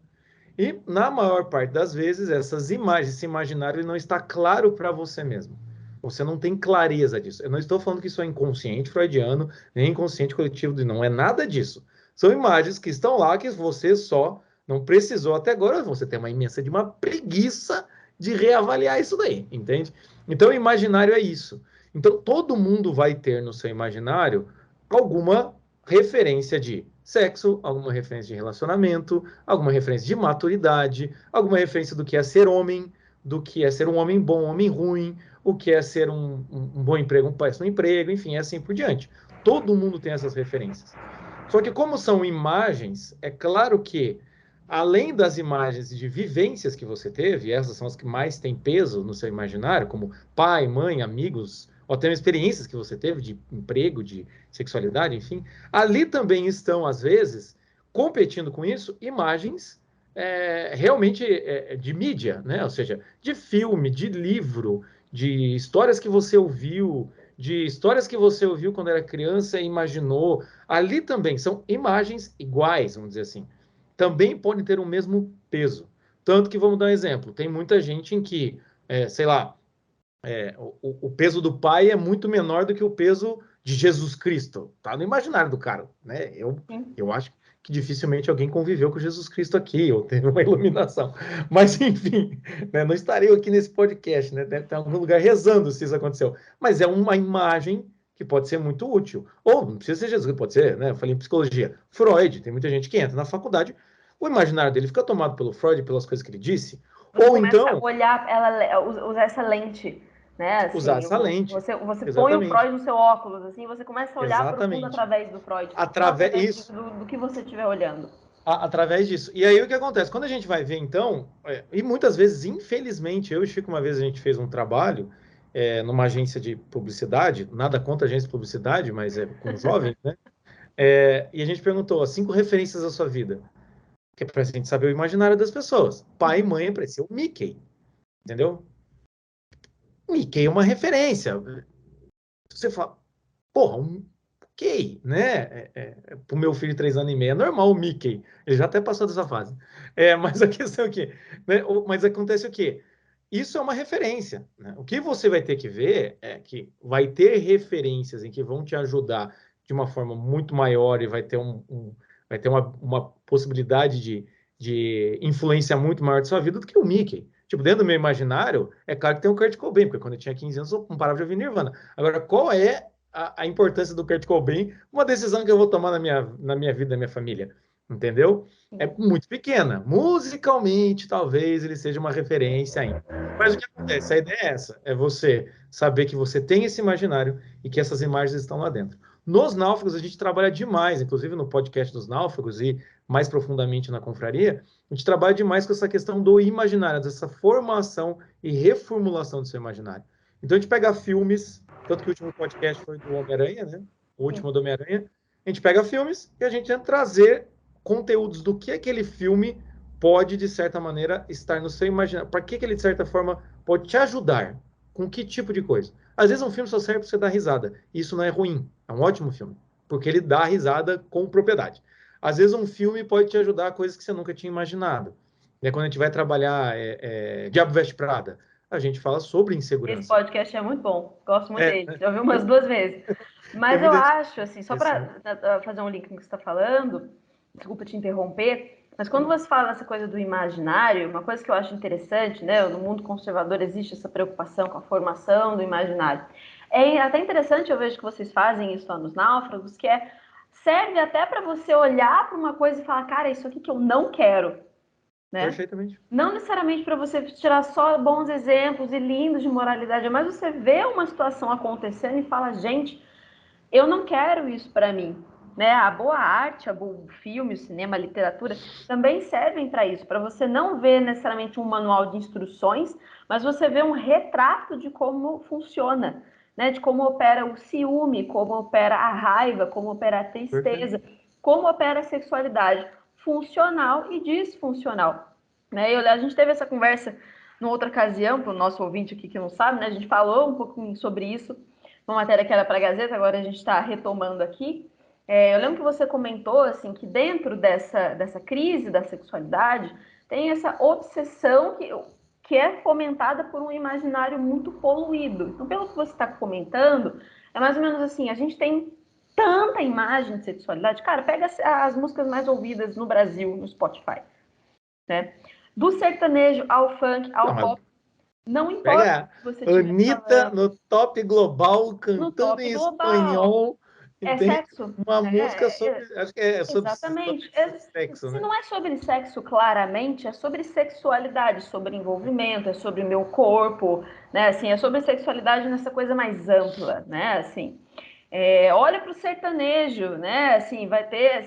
E, na maior parte das vezes, essas imagens, esse imaginário, ele não está claro para você mesmo. Você não tem clareza disso. Eu não estou falando que isso é inconsciente freudiano, nem inconsciente coletivo, não é nada disso. São imagens que estão lá que você só não precisou até agora. Você tem uma imensa de uma preguiça de reavaliar isso daí, entende? Então, o imaginário é isso. Então, todo mundo vai ter no seu imaginário alguma referência de sexo, alguma referência de relacionamento, alguma referência de maturidade, alguma referência do que é ser homem, do que é ser um homem bom, um homem ruim, o que é ser um bom emprego, um péssimo emprego, enfim, assim por diante. Todo mundo tem essas referências. Só que como são imagens, é claro que, além das imagens de vivências que você teve, e essas são as que mais têm peso no seu imaginário, como pai, mãe, amigos, ou até experiências que você teve de emprego, de sexualidade, enfim, ali também estão, às vezes, competindo com isso, imagens realmente de mídia, né? Ou seja, de filme, de livro, de histórias que você ouviu, de histórias que você ouviu quando era criança e imaginou. Ali também são imagens iguais, vamos dizer assim. Também podem ter o mesmo peso. Tanto que, vamos dar um exemplo, tem muita gente em que, sei lá, o peso do pai é muito menor do que o peso de Jesus Cristo. Tá no imaginário do cara, né? Eu acho que dificilmente alguém conviveu com Jesus Cristo aqui, ou teve uma iluminação. Mas, enfim, né? Não estarei aqui nesse podcast, né? Deve estar em algum lugar rezando se isso aconteceu. Mas é uma imagem que pode ser muito útil. Ou não precisa ser Jesus, pode ser, né? Eu falei em psicologia. Freud, tem muita gente que entra na faculdade, o imaginário dele fica tomado pelo Freud, pelas coisas que ele disse. Você Ou começa a então, olhar, usar essa lente, né? usar Assim, essa lente. você põe o Exatamente. Freud no seu óculos, assim, você começa a olhar para o mundo Exatamente. através do Freud, não Através através isso, do que você estiver olhando. através disso. E aí o que acontece? Quando a gente vai ver, então, e muitas vezes, infelizmente, eu e o Chico, uma vez a gente fez um trabalho numa agência de publicidade, nada contra agência de publicidade, mas com jovens, né? E a gente perguntou as 5 referências da sua vida, que é para a gente saber o imaginário das pessoas. Pai e mãe apareceu o Mickey, entendeu? Mickey é uma referência. Você fala, porra, ok, né? Para o meu filho de 3 anos e meio, é normal o Mickey. Ele já até passou dessa fase. Mas a questão é que, né? Mas acontece o quê? Isso é uma referência, né? O que você vai ter que ver é que vai ter referências em que vão te ajudar de uma forma muito maior e vai ter uma possibilidade de influência muito maior de sua vida do que o Mickey. Tipo, dentro do meu imaginário, é claro que tem o Kurt Cobain, porque quando eu tinha 15 anos eu não parava de ouvir Nirvana. Agora, qual é a importância do Kurt Cobain, uma decisão que eu vou tomar na minha vida, na minha família, entendeu? É muito pequena. Musicalmente, talvez ele seja uma referência ainda. Mas o que acontece? A ideia é essa, é você saber que você tem esse imaginário e que essas imagens estão lá dentro. Nos náufragos, a gente trabalha demais, inclusive no podcast dos náufragos e mais profundamente na confraria, a gente trabalha demais com essa questão do imaginário, dessa formação e reformulação do seu imaginário. Então, a gente pega filmes, tanto que o último podcast foi do Homem-Aranha, né? O último do Homem-Aranha. A gente pega filmes e a gente tenta trazer conteúdos do que aquele filme pode, de certa maneira, estar no seu imaginário. Para que ele, de certa forma, pode te ajudar? Com que tipo de coisa? Às vezes um filme só serve para você dar risada. Isso não é ruim. É um ótimo filme. Porque ele dá risada com propriedade. Às vezes um filme pode te ajudar a coisas que você nunca tinha imaginado. Quando a gente vai trabalhar Diabo Veste Prada, a gente fala sobre Esse insegurança. podcast é muito bom. Gosto muito É, dele. Já ouvi umas 2 vezes. tem Mas eu muita gente acho, assim, só para fazer um link com o que você está falando, desculpa te interromper, mas quando você fala essa coisa do imaginário, uma coisa que eu acho interessante, né? No mundo conservador existe essa preocupação com a formação do imaginário. É até interessante, eu vejo que vocês fazem isso lá nos Náufragos, que serve até para você olhar para uma coisa e falar, cara, isso aqui que eu não quero, né? perfeitamente. Não necessariamente para você tirar só bons exemplos e lindos de moralidade, mas você vê uma situação acontecendo e fala, gente, eu não quero isso para mim. Né? A boa arte, o filme, o cinema, a literatura também servem para isso, para você não ver necessariamente um manual de instruções, mas você vê um retrato de como funciona, né? De como opera o ciúme, como opera a raiva, como opera a Perfeito. tristeza, como opera a sexualidade funcional e disfuncional. Né? A gente teve essa conversa numa outra ocasião, para o nosso ouvinte aqui que não sabe, né? A gente falou um pouquinho sobre isso, uma matéria que era para a Gazeta, agora a gente está retomando aqui. Eu lembro que você comentou assim, que dentro dessa crise da sexualidade tem essa obsessão que é fomentada por um imaginário muito poluído. Então, pelo que você está comentando, é mais ou menos assim, a gente tem tanta imagem de sexualidade. Cara, pega as músicas mais ouvidas no Brasil, no Spotify, né? Do sertanejo ao funk, Não, ao mas pop, não importa pega se você a estiver Anitta falando no top global, no cantando top em global. espanhol, É entende? sexo, Uma né? música sobre, acho que é Exatamente. sobre sexo, Se né? não é sobre sexo claramente, é sobre sexualidade, sobre envolvimento, é sobre o meu corpo, né? Assim, é sobre sexualidade nessa coisa mais ampla, né? Assim, olha para o sertanejo, né? Assim,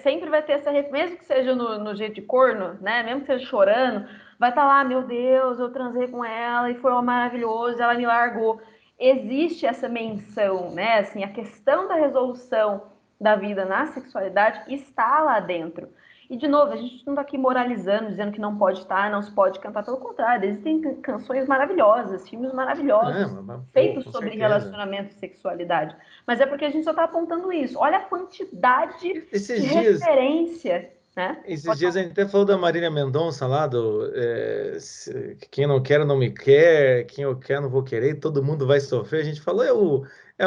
sempre vai ter mesmo que seja no jeito de corno, né? Mesmo que seja chorando, vai estar lá, meu Deus, eu transei com ela e foi maravilhoso, ela me largou. Existe essa menção, né? Assim, a questão da resolução da vida na sexualidade está lá dentro. E, de novo, a gente não está aqui moralizando, dizendo que não pode estar, não se pode cantar. Pelo contrário, existem canções maravilhosas, filmes maravilhosos, Pô, feitos com sobre certeza. relacionamento e sexualidade. Mas é porque a gente só está apontando isso. Olha a quantidade de Esses dias, referência, né? esses dias a gente até falou da Marília Mendonça lá, quem não quer não me quer, quem eu quero não vou querer, todo mundo vai sofrer. A gente falou, é o, é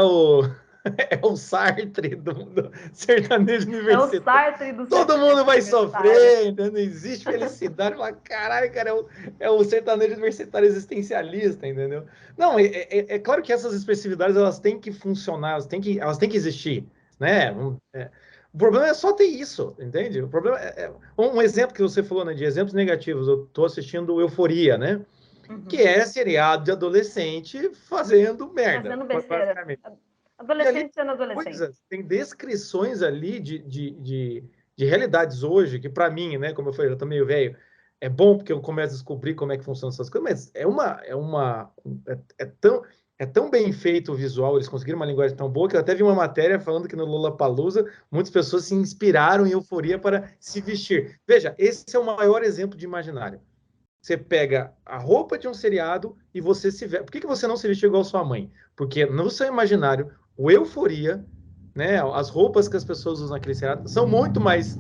o Sartre do sertanejo É o universitário. Sartre do Todo sertanejo mundo vai universitário. sofrer, entendeu? Não existe felicidade. Fala, caralho, cara, é o sertanejo universitário existencialista, entendeu? Não, é claro que essas expressividades elas têm que funcionar, elas têm que existir, né? O problema é só ter isso, entende? O problema um exemplo que você falou, né, de exemplos negativos. Eu estou assistindo Euforia, né? Que Uhum. é seriado de adolescente fazendo merda, Fazendo besteira. basicamente. E ali Adolescente sendo adolescente. tem descrições ali de realidades hoje, que para mim, né, como eu falei, eu tô meio velho, é bom porque eu começo a descobrir como é que funcionam essas coisas, mas é tão bem feito o visual, eles conseguiram uma linguagem tão boa que eu até vi uma matéria falando que no Lollapalooza muitas pessoas se inspiraram em Euforia para se vestir. Veja, esse é o maior exemplo de imaginário. Você pega a roupa de um seriado e você se vê. Por que você não se vestiu igual sua mãe? Porque no seu imaginário, o Euforia, né, as roupas que as pessoas usam naquele seriado são muito mais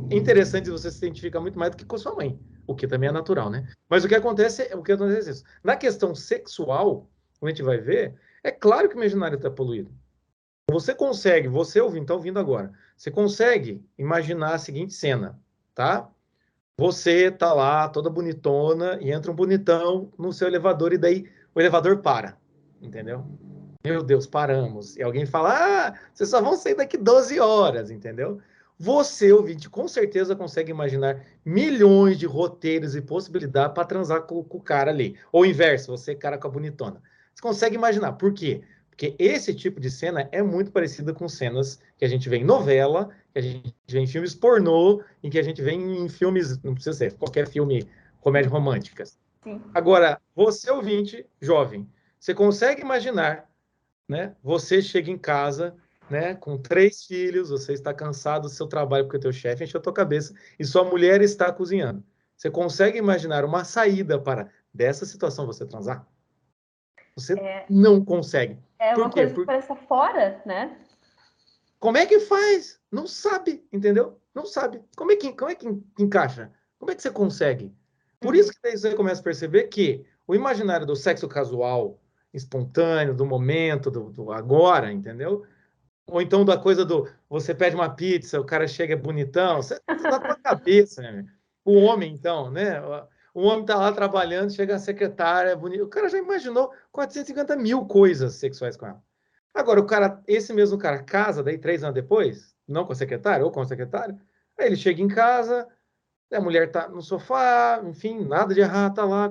interessantes e você se identifica muito mais do que com sua mãe, o que também é natural, né? Mas o que acontece é isso. Na questão sexual, como a gente vai ver, é claro que o imaginário está poluído. Você ouvindo, está ouvindo agora, você consegue imaginar a seguinte cena, tá? Você tá lá, toda bonitona, e entra um bonitão no seu elevador, e daí o elevador para, entendeu? Meu Deus, paramos. E alguém fala, vocês só vão sair daqui 12 horas, entendeu? Você, ouvinte, com certeza consegue imaginar milhões de roteiros e possibilidades para transar com o cara ali. Ou o inverso, você, cara com a bonitona. Você consegue imaginar. Por quê? Porque esse tipo de cena é muito parecida com cenas que a gente vê em novela, que a gente vê em filmes pornô, e que a gente vê em filmes, não precisa ser qualquer filme, comédia romântica. Sim. Agora, você, ouvinte, jovem, você consegue imaginar, né? Você chega em casa, né, com 3 filhos, você está cansado do seu trabalho porque o teu chefe encheu a tua cabeça e sua mulher está cozinhando. Você consegue imaginar uma saída para dessa situação você transar? Você não consegue. É Por uma quê? coisa que parece fora, né? Como é que faz? Não sabe, entendeu? Não sabe. Como é que encaixa? Como é que você consegue? Por isso que daí você começa a perceber que o imaginário do sexo casual, espontâneo, do momento, do agora, entendeu? Ou então da coisa do você pede uma pizza, o cara chega bonitão, você tá na tua cabeça, né? O homem, então, né? O homem tá lá trabalhando, chega a secretária, bonita. O cara já imaginou 450 mil coisas sexuais com ela. Agora, esse mesmo cara casa, daí 3 anos depois, não com a secretária ou com a secretária, aí ele chega em casa, a mulher tá no sofá, enfim, nada de errado, tá lá.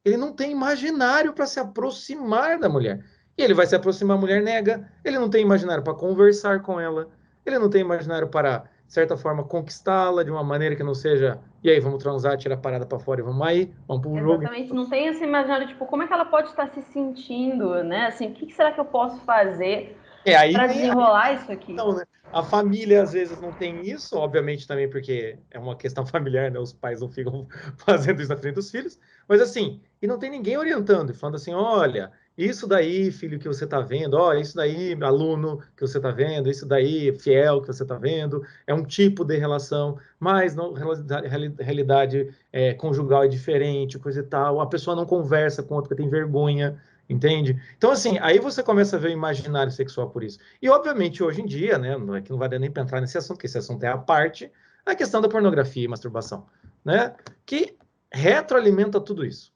Ele não tem imaginário para se aproximar da mulher. E ele vai se aproximar, a mulher nega. Ele não tem imaginário para conversar com ela. Ele não tem imaginário para, de certa forma, conquistá-la de uma maneira que não seja, e aí, vamos transar, tira a parada para fora e vamos aí, vamos pro jogo. Exatamente, não tem esse imaginário, tipo, como é que ela pode estar se sentindo, né? Assim, o que será que eu posso fazer Aí para vem desenrolar isso aqui? então, né? A família às vezes não tem isso, obviamente também porque é uma questão familiar, né? Os pais não ficam fazendo isso na frente dos filhos, mas assim, e não tem ninguém orientando, falando assim, olha, isso daí, filho, que você está vendo, ó, isso daí, aluno, que você está vendo, isso daí, fiel, que você está vendo, é um tipo de relação, mas não, realidade conjugal é diferente, coisa e tal, a pessoa não conversa com outra porque tem vergonha, entende? Então, assim, aí você começa a ver o imaginário sexual por isso. E, obviamente, hoje em dia, né, não é que não vai dar nem para entrar nesse assunto, porque esse assunto é a parte, a questão da pornografia e masturbação, né, que retroalimenta tudo isso.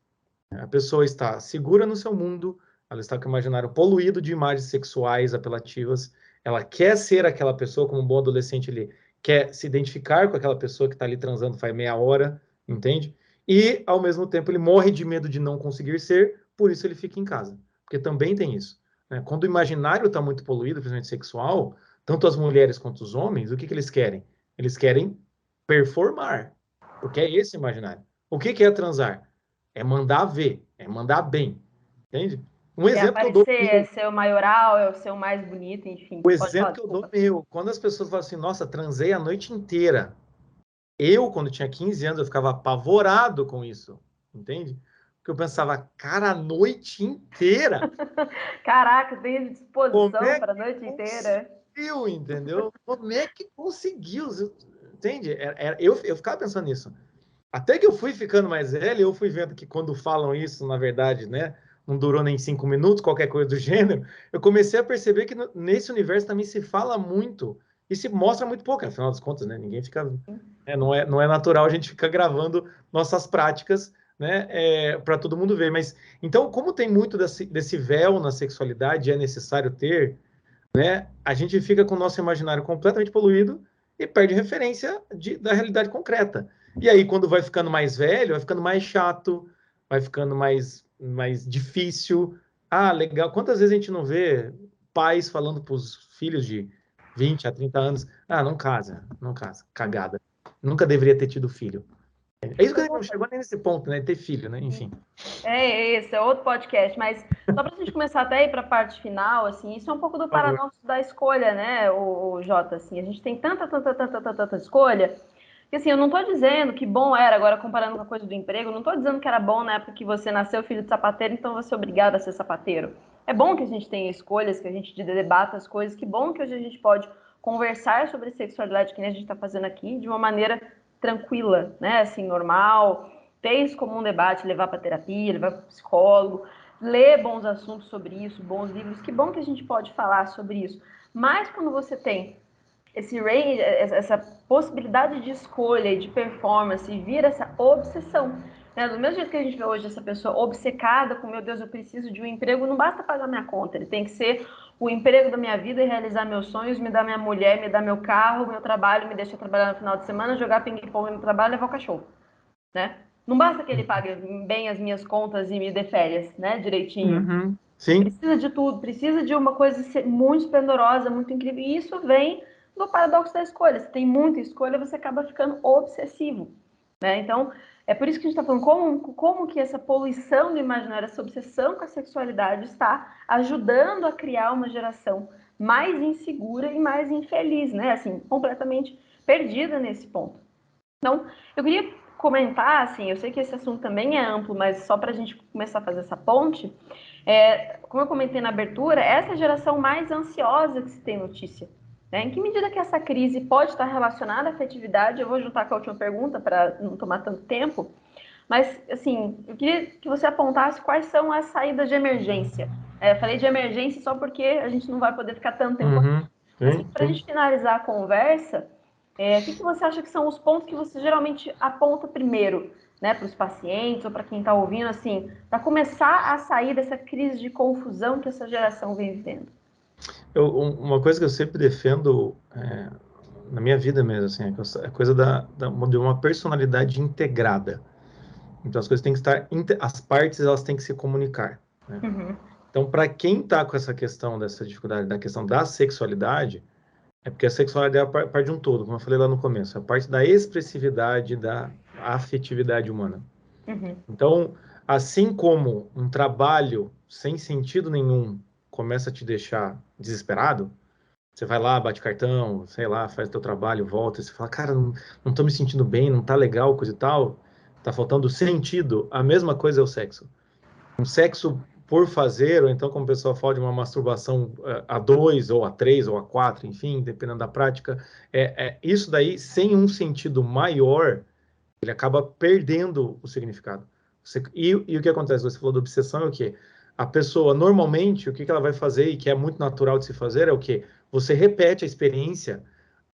A pessoa está segura no seu mundo, ela está com o imaginário poluído de imagens sexuais apelativas, ela quer ser aquela pessoa, como um bom adolescente, ele quer se identificar com aquela pessoa que está ali transando faz meia hora, entende? E, ao mesmo tempo, ele morre de medo de não conseguir ser, por isso ele fica em casa. Porque também tem isso, né? Quando o imaginário está muito poluído, principalmente sexual, tanto as mulheres quanto os homens, o que eles querem? Eles querem performar, porque é esse o imaginário. O que é transar? É mandar ver, é mandar bem, entende? Um É exemplo que eu dou aparecer, é meu, ser o maioral, é o ser o mais bonito, enfim. o Pode falar, exemplo que eu dou desculpa. meu, quando as pessoas falam assim, nossa, transei a noite inteira. Eu, quando tinha 15 anos, eu ficava apavorado com isso, entende? Porque eu pensava, cara, a noite inteira? Caraca, tem Como disposição é para a que noite inteira. conseguiu, entendeu? Como é que conseguiu? Entende? Eu ficava pensando nisso. Até que eu fui ficando mais velho, eu fui vendo que quando falam isso, na verdade, né, não durou nem 5 minutos, qualquer coisa do gênero, eu comecei a perceber que nesse universo também se fala muito e se mostra muito pouco, afinal das contas, né, ninguém fica, não é natural a gente ficar gravando nossas práticas, né, para todo mundo ver, mas então, como tem muito desse véu na sexualidade, é necessário ter, né, a gente fica com o nosso imaginário completamente poluído e perde referência da realidade concreta. E aí, quando vai ficando mais velho, vai ficando mais chato, vai ficando mais difícil. Ah, legal. Quantas vezes a gente não vê pais falando para os filhos de 20 a 30 anos, ah, não casa, não casa, cagada. Nunca deveria ter tido filho. É isso que a gente não chegou nem nesse ponto, né? Ter filho, né? Enfim. Esse é outro podcast, mas só para a gente começar até ir para a parte final, assim, isso é um pouco do Por favor. paradoxo da escolha, né, o Jota, assim, a gente tem tanta escolha, que assim, eu não estou dizendo que bom era, agora comparando com a coisa do emprego, não estou dizendo que era bom na época que você nasceu filho de sapateiro, então você é obrigado a ser sapateiro. É bom que a gente tenha escolhas, que a gente debata as coisas, que bom que hoje a gente pode conversar sobre sexualidade, que nem a gente está fazendo aqui, de uma maneira tranquila, né, assim, normal, ter isso como um debate, levar para terapia, levar para psicólogo, ler bons assuntos sobre isso, bons livros. Que bom que a gente pode falar sobre isso. Mas quando você tem esse range, essa possibilidade de escolha e de performance, e vira essa obsessão. Né? Do mesmo jeito que a gente vê hoje essa pessoa obcecada com, meu Deus, eu preciso de um emprego, não basta pagar minha conta, ele tem que ser o emprego da minha vida e realizar meus sonhos, me dar minha mulher, me dar meu carro, meu trabalho, me deixar trabalhar no final de semana, jogar ping-pong no trabalho e levar o cachorro, né? Não basta que ele pague bem as minhas contas e me dê férias, né? Direitinho. Uhum. Sim. Precisa de tudo, precisa de uma coisa muito esplendorosa, muito incrível. E isso vem do paradoxo da escolha. Se tem muita escolha, você acaba ficando obsessivo, né? Então, é por isso que a gente está falando como que essa poluição do imaginário, essa obsessão com a sexualidade está ajudando a criar uma geração mais insegura e mais infeliz, né? Assim, completamente perdida nesse ponto. Então, eu queria comentar, assim, eu sei que esse assunto também é amplo, mas só para a gente começar a fazer essa ponte, como eu comentei na abertura, essa é a geração mais ansiosa que se tem notícia. Né? Em que medida que essa crise pode estar relacionada à afetividade? Eu vou juntar com a última pergunta para não tomar tanto tempo, mas, assim, eu queria que você apontasse quais são as saídas de emergência. Falei de emergência só porque a gente não vai poder ficar tanto tempo. Uhum. Assim, Sim, para a sim. gente finalizar a conversa, o que você acha que são os pontos que você geralmente aponta primeiro, né, para os pacientes ou para quem está ouvindo, assim, para começar a sair dessa crise de confusão que essa geração vem vivendo? Uma coisa que eu sempre defendo na minha vida mesmo, assim, é a coisa de uma personalidade integrada. Então, as coisas têm que estar, as partes elas têm que se comunicar, né? Uhum. Então, para quem está com essa questão, dessa dificuldade, da questão da sexualidade, é porque a sexualidade é a parte de um todo, como eu falei lá no começo, é a parte da expressividade, da afetividade humana. Uhum. Então, assim como um trabalho sem sentido nenhum começa a te deixar desesperado, você vai lá, bate cartão, sei lá, faz teu trabalho, volta, e você fala, cara, não tô me sentindo bem, não tá legal, coisa e tal, tá faltando sentido. A mesma coisa é o sexo. Um sexo por fazer, ou então, como o pessoal fala, de uma masturbação a dois, ou a três, ou a quatro, enfim, dependendo da prática, isso daí, sem um sentido maior, ele acaba perdendo o significado. E o que acontece? Você falou da obsessão, é o quê? A pessoa, normalmente, o que ela vai fazer, e que é muito natural de se fazer, é o quê? Você repete a experiência,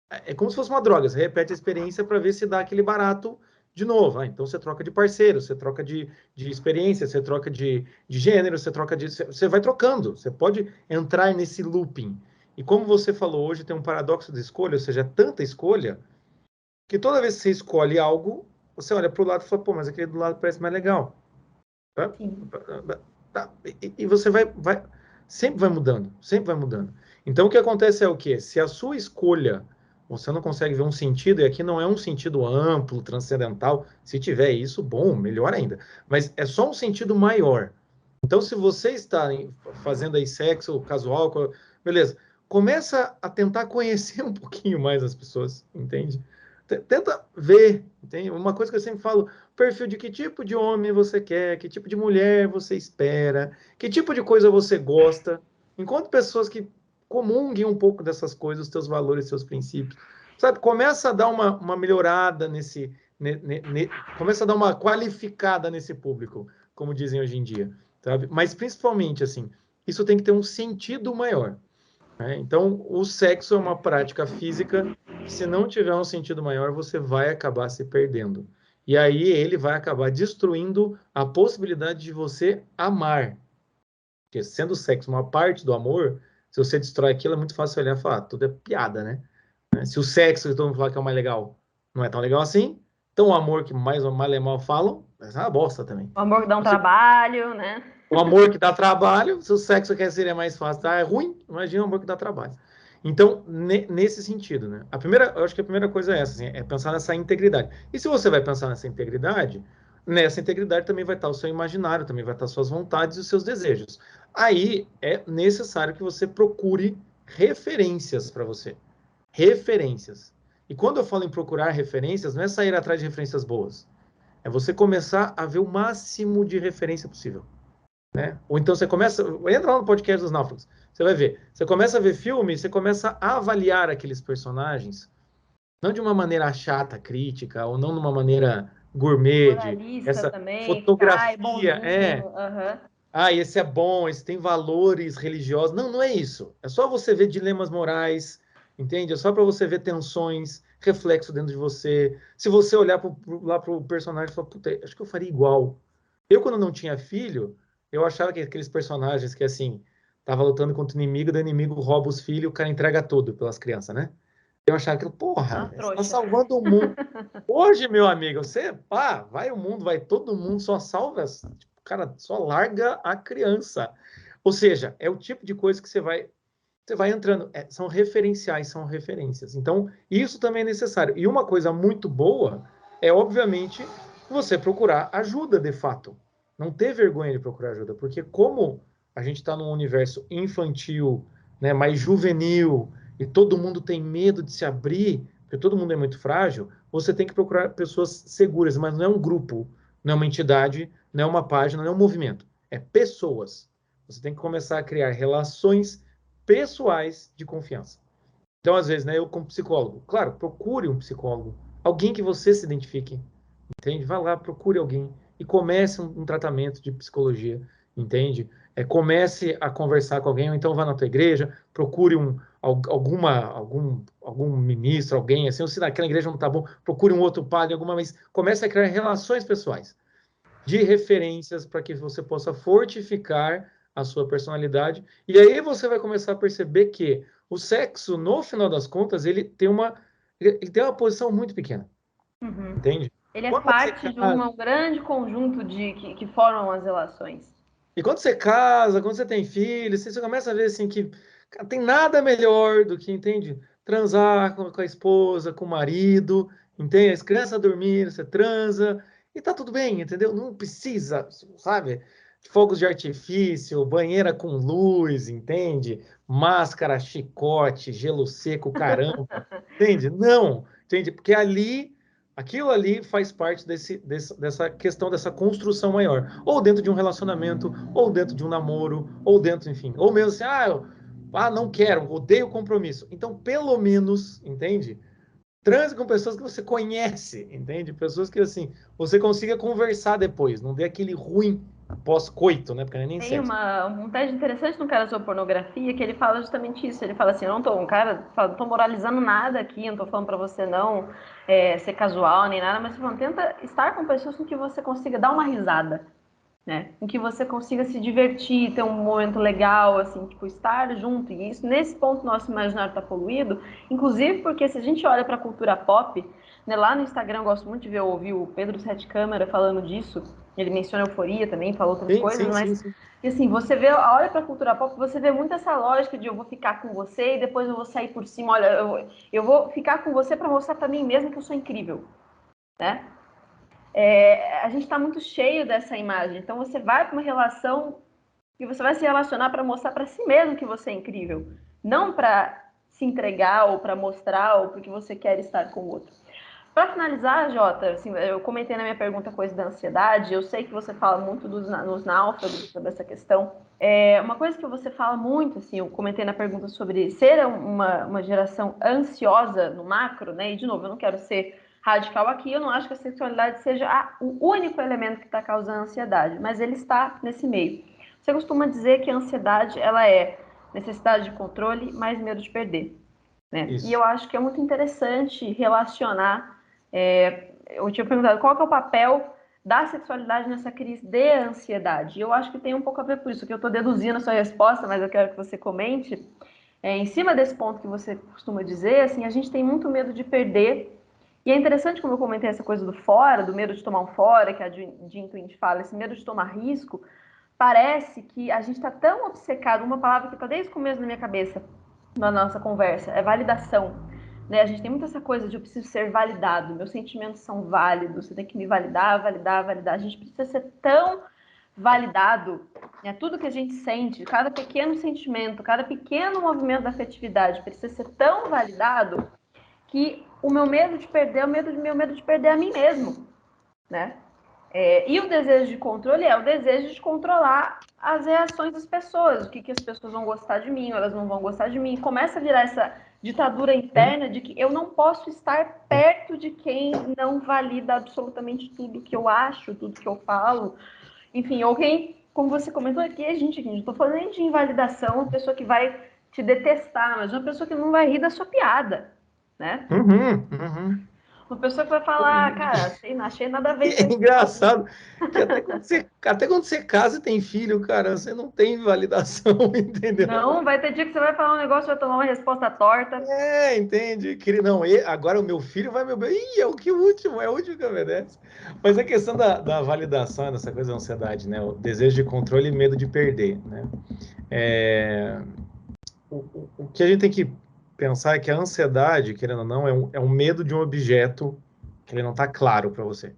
é como se fosse uma droga, você repete a experiência para ver se dá aquele barato de novo. Então você troca de parceiro, você troca de experiência, você troca de gênero, você troca de. Você vai trocando, você pode entrar nesse looping. E como você falou, hoje tem um paradoxo de escolha, ou seja, tanta escolha, que toda vez que você escolhe algo, você olha para o lado e fala, pô, mas aquele do lado parece mais legal. Tá? Sim. Tá. E você sempre vai mudando, sempre vai mudando. Então o que acontece é o quê? Se a sua escolha, você não consegue ver um sentido, e aqui não é um sentido amplo, transcendental, se tiver isso, bom, melhor ainda. Mas é só um sentido maior. Então, se você está fazendo aí sexo casual, beleza, começa a tentar conhecer um pouquinho mais as pessoas, entende? Tenta ver, entende? Uma coisa que eu sempre falo, perfil de que tipo de homem você quer, que tipo de mulher você espera, que tipo de coisa você gosta. Encontre pessoas que comunguem um pouco dessas coisas, os teus valores, seus princípios. Sabe, começa a dar uma melhorada começa a dar uma qualificada nesse público, como dizem hoje em dia, sabe? Mas principalmente, assim, isso tem que ter um sentido maior, né? Então, o sexo é uma prática física que, se não tiver um sentido maior, você vai acabar se perdendo. E aí ele vai acabar destruindo a possibilidade de você amar. Porque sendo o sexo uma parte do amor, se você destrói aquilo, é muito fácil olhar e falar, tudo é piada, né? Se o sexo que todo mundo fala que é o mais legal não é tão legal assim, então o amor que mais ou mal e mal falam, é uma bosta também. O amor dá um Então, se trabalho, né? o amor que dá trabalho, se o sexo quer ser mais fácil, tá? É ruim, imagina o amor que dá trabalho. Então, nesse sentido, né? Eu acho que a primeira coisa é essa, assim, é pensar nessa integridade. E se você vai pensar nessa integridade também vai estar o seu imaginário, também vai estar suas vontades e os seus desejos. Aí é necessário que você procure referências para você. Referências. E quando eu falo em procurar referências, não é sair atrás de referências boas. É você começar a ver o máximo de referência possível, né? Ou então você começa, entra lá no podcast dos Náufragos, você vai ver. Você começa a ver filme, você começa a avaliar aqueles personagens, não de uma maneira chata, crítica, ou não de uma maneira gourmet, de Moralista essa também, fica, ai, fotografia, bonzinho. Aham. esse é bom, esse tem valores religiosos. Não, não é isso. É só você ver dilemas morais, entende? É só para você ver tensões, reflexo dentro de você. Se você olhar lá para o personagem e falar, puta, acho que eu faria igual. Eu, quando não tinha filho, eu achava que aqueles personagens que, assim, tava lutando contra o inimigo, do inimigo rouba os filhos, o cara entrega tudo pelas crianças, né? Eu achava que, porra, Uma você tá trouxa. salvando o mundo. Hoje, meu amigo, você, pá, vai o mundo, vai todo mundo, só salva, tipo, cara, só larga a criança. Ou seja, é o tipo de coisa que você vai entrando. São referenciais, são referências. Então, isso também é necessário. E uma coisa muito boa é, obviamente, você procurar ajuda, de fato. Não ter vergonha de procurar ajuda, porque como a gente está num universo infantil, né, mais juvenil, e todo mundo tem medo de se abrir, porque todo mundo é muito frágil, você tem que procurar pessoas seguras, mas não é um grupo, não é uma entidade, não é uma página, não é um movimento. É pessoas. Você tem que começar a criar relações pessoais de confiança. Então, às vezes, né, eu como psicólogo, claro, procure um psicólogo, alguém que você se identifique, entende? Vá lá, procure alguém e comece um tratamento de psicologia, entende? Comece a conversar com alguém, ou então vá na tua igreja, procure algum ministro, alguém assim, ou se naquela igreja não está bom, procure um outro padre, mas comece a criar relações pessoais de referências para que você possa fortificar a sua personalidade. E aí você vai começar a perceber que o sexo, no final das contas, ele tem uma posição muito pequena, Uhum. entende? Ele é Quando você parte de casa, um grande conjunto que formam as relações. e quando você casa, quando você tem filhos, você começa a ver assim que cara, tem nada melhor do que, entende? Transar com a esposa, com o marido, entende? As crianças dormindo, você transa e tá tudo bem, entendeu? Não precisa, sabe? Fogos de artifício, banheira com luz, entende? Máscara, chicote, gelo seco, caramba, entende? Não, entende? Porque aquilo ali faz parte dessa questão, dessa construção maior. Ou dentro de um relacionamento, ou dentro de um namoro, ou dentro, enfim. Ou mesmo assim, não quero, odeio compromisso. Então, pelo menos, entende? Transe com pessoas que você conhece, entende? Pessoas que, assim, você consiga conversar depois, não dê aquele ruim pós-coito, né? Porque não é nem Tem sexo. um teste interessante no cara sobre pornografia que ele fala justamente isso. Ele fala assim: eu não tô, um cara fala, não tô moralizando nada aqui, não tô falando pra você não ser casual nem nada, mas falando, tenta estar com pessoas com que você consiga dar uma risada, né? Em que você consiga se divertir, ter um momento legal, assim, tipo, estar junto. E isso, nesse ponto, nosso imaginário está poluído, inclusive porque se a gente olha para a cultura pop, né, lá no Instagram eu gosto muito de ouvir o Pedro Sete Câmara falando disso, ele menciona euforia também, fala outras Sim, coisas, sim, sim, mas sim. assim, você vê, olha para a cultura pop, você vê muito essa lógica de eu vou ficar com você e depois eu vou sair por cima, olha, eu vou ficar com você para mostrar para mim mesmo que eu sou incrível, né? A gente está muito cheio dessa imagem. Então você vai para uma relação e você vai se relacionar para mostrar para si mesmo que você é incrível, não para se entregar ou para mostrar ou porque você quer estar com o outro. Para finalizar, Jota, assim, eu comentei na minha pergunta a coisa da ansiedade. Eu sei que você fala muito nos náufragos sobre essa questão. Uma coisa que você fala muito, assim, eu comentei na pergunta sobre ser uma geração ansiosa no macro, né? E de novo, eu não quero ser radical aqui, eu não acho que a sexualidade seja o único elemento que está causando ansiedade, mas ele está nesse meio. Você costuma dizer que a ansiedade ela é necessidade de controle mais medo de perder, né? E Isso. eu acho que é muito interessante relacionar. Eu tinha perguntado qual que é o papel da sexualidade nessa crise de ansiedade. E eu acho que tem um pouco a ver com isso, que eu estou deduzindo a sua resposta, mas eu quero que você comente. Em cima desse ponto que você costuma dizer, assim, a gente tem muito medo de perder. E é interessante como eu comentei essa coisa do fora, do medo de tomar um fora, que a Jean Twenge fala, esse medo de tomar risco. Parece que a gente está tão obcecado, uma palavra que está desde o começo da minha cabeça, na nossa conversa, é validação. Né? A gente tem muito essa coisa de eu preciso ser validado, meus sentimentos são válidos, você tem que me validar, validar, validar. A gente precisa ser tão validado, né? Tudo que a gente sente, cada pequeno sentimento, cada pequeno movimento da afetividade precisa ser tão validado que o meu medo de perder é meu medo de perder a mim mesmo, né? E o desejo de controle é o desejo de controlar as reações das pessoas, o que as pessoas vão gostar de mim, ou elas não vão gostar de mim. Começa a virar essa ditadura Sim, interna de que eu não posso estar sim. perto de quem não valida absolutamente tudo que eu acho, tudo que eu falo. Enfim, ou quem, como você comentou aqui, não estou falando nem de invalidação, uma pessoa que vai te detestar, mas uma pessoa que não vai rir da sua piada, né? Uhum, uhum. Uma pessoa que vai falar, cara, sei, não achei nada a ver É isso aí. engraçado que até quando você casa e tem filho, cara, você não tem validação, entendeu? Não, vai ter dia que você vai falar um negócio, vai tomar uma resposta torta. Entende? Não, agora o meu filho vai meu bem. Ih, é o último que obedece. Mas a questão da validação, dessa coisa da ansiedade, né? O desejo de controle e medo de perder, né? É, o que a gente tem que pensar é que a ansiedade, querendo ou não, é um medo de um objeto que ele não está claro para você.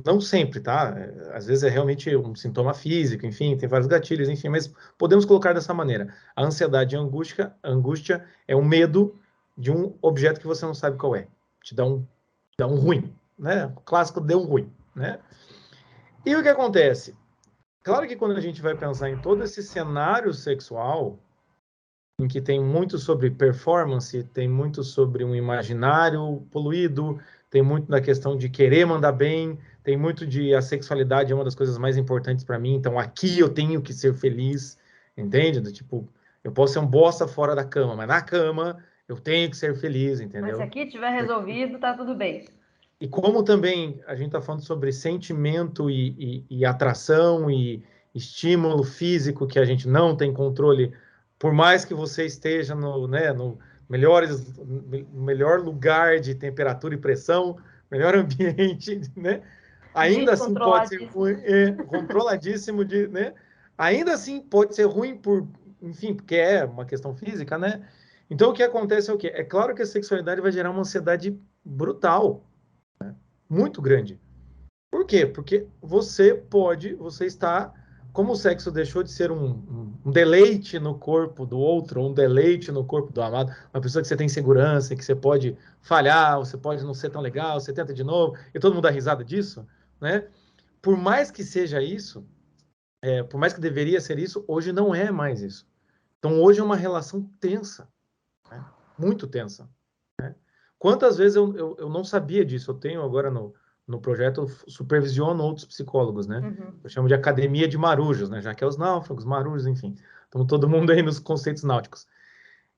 Não sempre, tá? Às vezes é realmente um sintoma físico, enfim, tem vários gatilhos, enfim, mas podemos colocar dessa maneira. A ansiedade e a angústia é um medo de um objeto que você não sabe qual é. Te dá Dá um ruim, né? O clássico deu um ruim, né? E o que acontece? Claro que quando a gente vai pensar em todo esse cenário sexual, em que tem muito sobre performance, tem muito sobre um imaginário poluído, tem muito da questão de querer mandar bem, tem muito de a sexualidade é uma das coisas mais importantes para mim, então aqui eu tenho que ser feliz, entende? Do tipo, eu posso ser um bosta fora da cama, mas na cama eu tenho que ser feliz, Mas se entendeu? aqui tiver resolvido, tá tudo bem. E como também a gente está falando sobre sentimento e atração e estímulo físico que a gente não tem controle, por mais que você esteja no, né, no melhor lugar de temperatura e pressão, melhor ambiente, né? Ainda assim pode ser Descontroladíssimo. ruim, controladíssimo de, né? Ainda assim pode ser ruim por, enfim, porque é uma questão física, né? Então o que acontece é o quê? É claro que a sexualidade vai gerar uma ansiedade brutal, muito grande. Por quê? Porque você está, como o sexo deixou de ser um deleite no corpo do outro, um deleite no corpo do amado, uma pessoa que você tem segurança, que você pode falhar, você pode não ser tão legal, você tenta de novo, e todo mundo dá risada disso, né? Por mais que seja isso, por mais que deveria ser isso, hoje não é mais isso. Então hoje é uma relação tensa, né? Muito tensa. Quantas vezes eu não sabia disso? Eu tenho agora no projeto, eu supervisiono outros psicólogos, né? Uhum. Eu chamo de academia de marujos, né? Já que é os náufragos, marujos, enfim. Estamos todo mundo aí nos conceitos náuticos.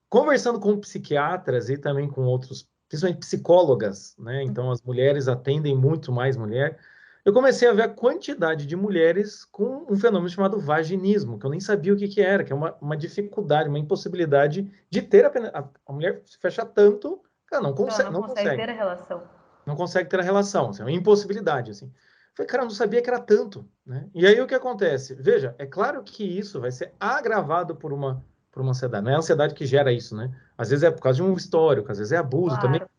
Conversando com psiquiatras e também com outros, principalmente psicólogas, né? Então as mulheres atendem muito mais mulher. Eu comecei a ver a quantidade de mulheres com um fenômeno chamado vaginismo, que eu nem sabia o que que era, que é uma dificuldade, uma impossibilidade de ter a mulher se fecha tanto, ela não Ela consegue, não não consegue ter consegue, a relação. não consegue ter a relação, assim, é uma impossibilidade, assim. Falei, cara, eu não sabia que era tanto, né? E aí o que acontece? Veja, é claro que isso vai ser agravado por uma ansiedade. Não é a ansiedade que gera isso, né? Às vezes é por causa de um histórico, às vezes é abuso também, Claro,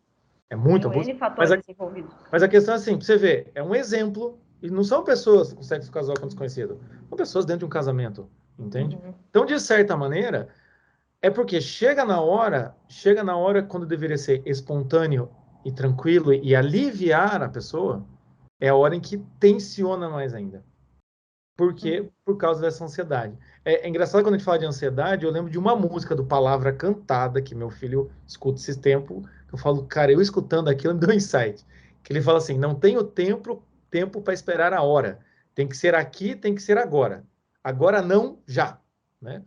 é muito tem abuso. N Mas a, fatores envolvidos. mas a questão é assim, pra você ver, é um exemplo, e não são pessoas com sexo casual com desconhecido, são pessoas dentro de um casamento, entende? Uhum. Então, de certa maneira, é porque chega na hora quando deveria ser espontâneo e tranquilo e aliviar a pessoa, é a hora em que tensiona mais ainda. Por quê? Uhum. Por causa dessa ansiedade. É engraçado quando a gente fala de ansiedade, eu lembro de uma música do Palavra Cantada, que meu filho escuta esse tempo, que eu falo, cara, eu escutando aquilo me deu um insight. Que ele fala assim, não tenho tempo para esperar a hora. Tem que ser aqui, tem que ser agora. Agora não, já. Né?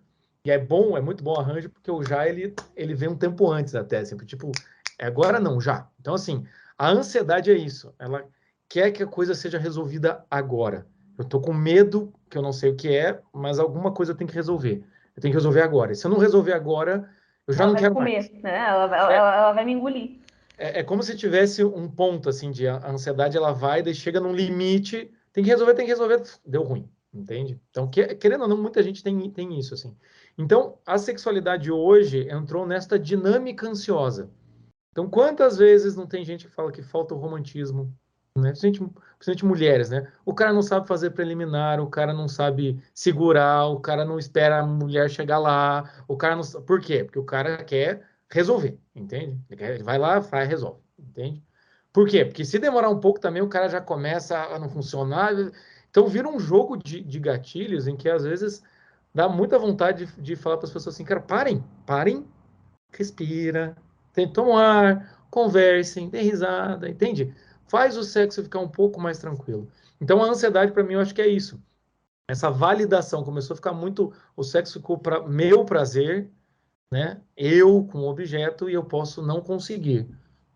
E é bom, é muito bom o arranjo, porque o já, ele vem um tempo antes até, assim, tipo, é agora não, já. Então, assim, a ansiedade é isso. Ela quer que a coisa seja resolvida agora. Eu tô com medo, que eu não sei o que é, mas alguma coisa eu tenho que resolver. Eu tenho que resolver agora. E se eu não resolver agora, eu já Ela não vai me quero mais. comer, né? É, Ela vai me engolir. é como se tivesse um ponto, assim, de a ansiedade, ela vai, daí chega num limite, tem que resolver, deu ruim, entende? Então, querendo ou não, muita gente tem isso, assim. Então, a sexualidade hoje entrou nesta dinâmica ansiosa. Então, quantas vezes não tem gente que fala que falta o romantismo, né? Principalmente mulheres, né? O cara não sabe fazer preliminar, o cara não sabe segurar, o cara não espera a mulher chegar lá, o cara não... Por quê? Porque o cara quer resolver, entende? Ele vai lá, faz, resolve, entende? Por quê? Porque se demorar um pouco também, o cara já começa a não funcionar. Então, vira um jogo de gatilhos em que, às vezes, dá muita vontade de falar para as pessoas assim, cara, parem, respira, toma um ar, conversem, dê risada, entende? Faz o sexo ficar um pouco mais tranquilo. Então a ansiedade para mim eu acho que é isso. Essa validação começou a ficar muito, o sexo ficou para meu prazer, né? Eu com o objeto e eu posso não conseguir.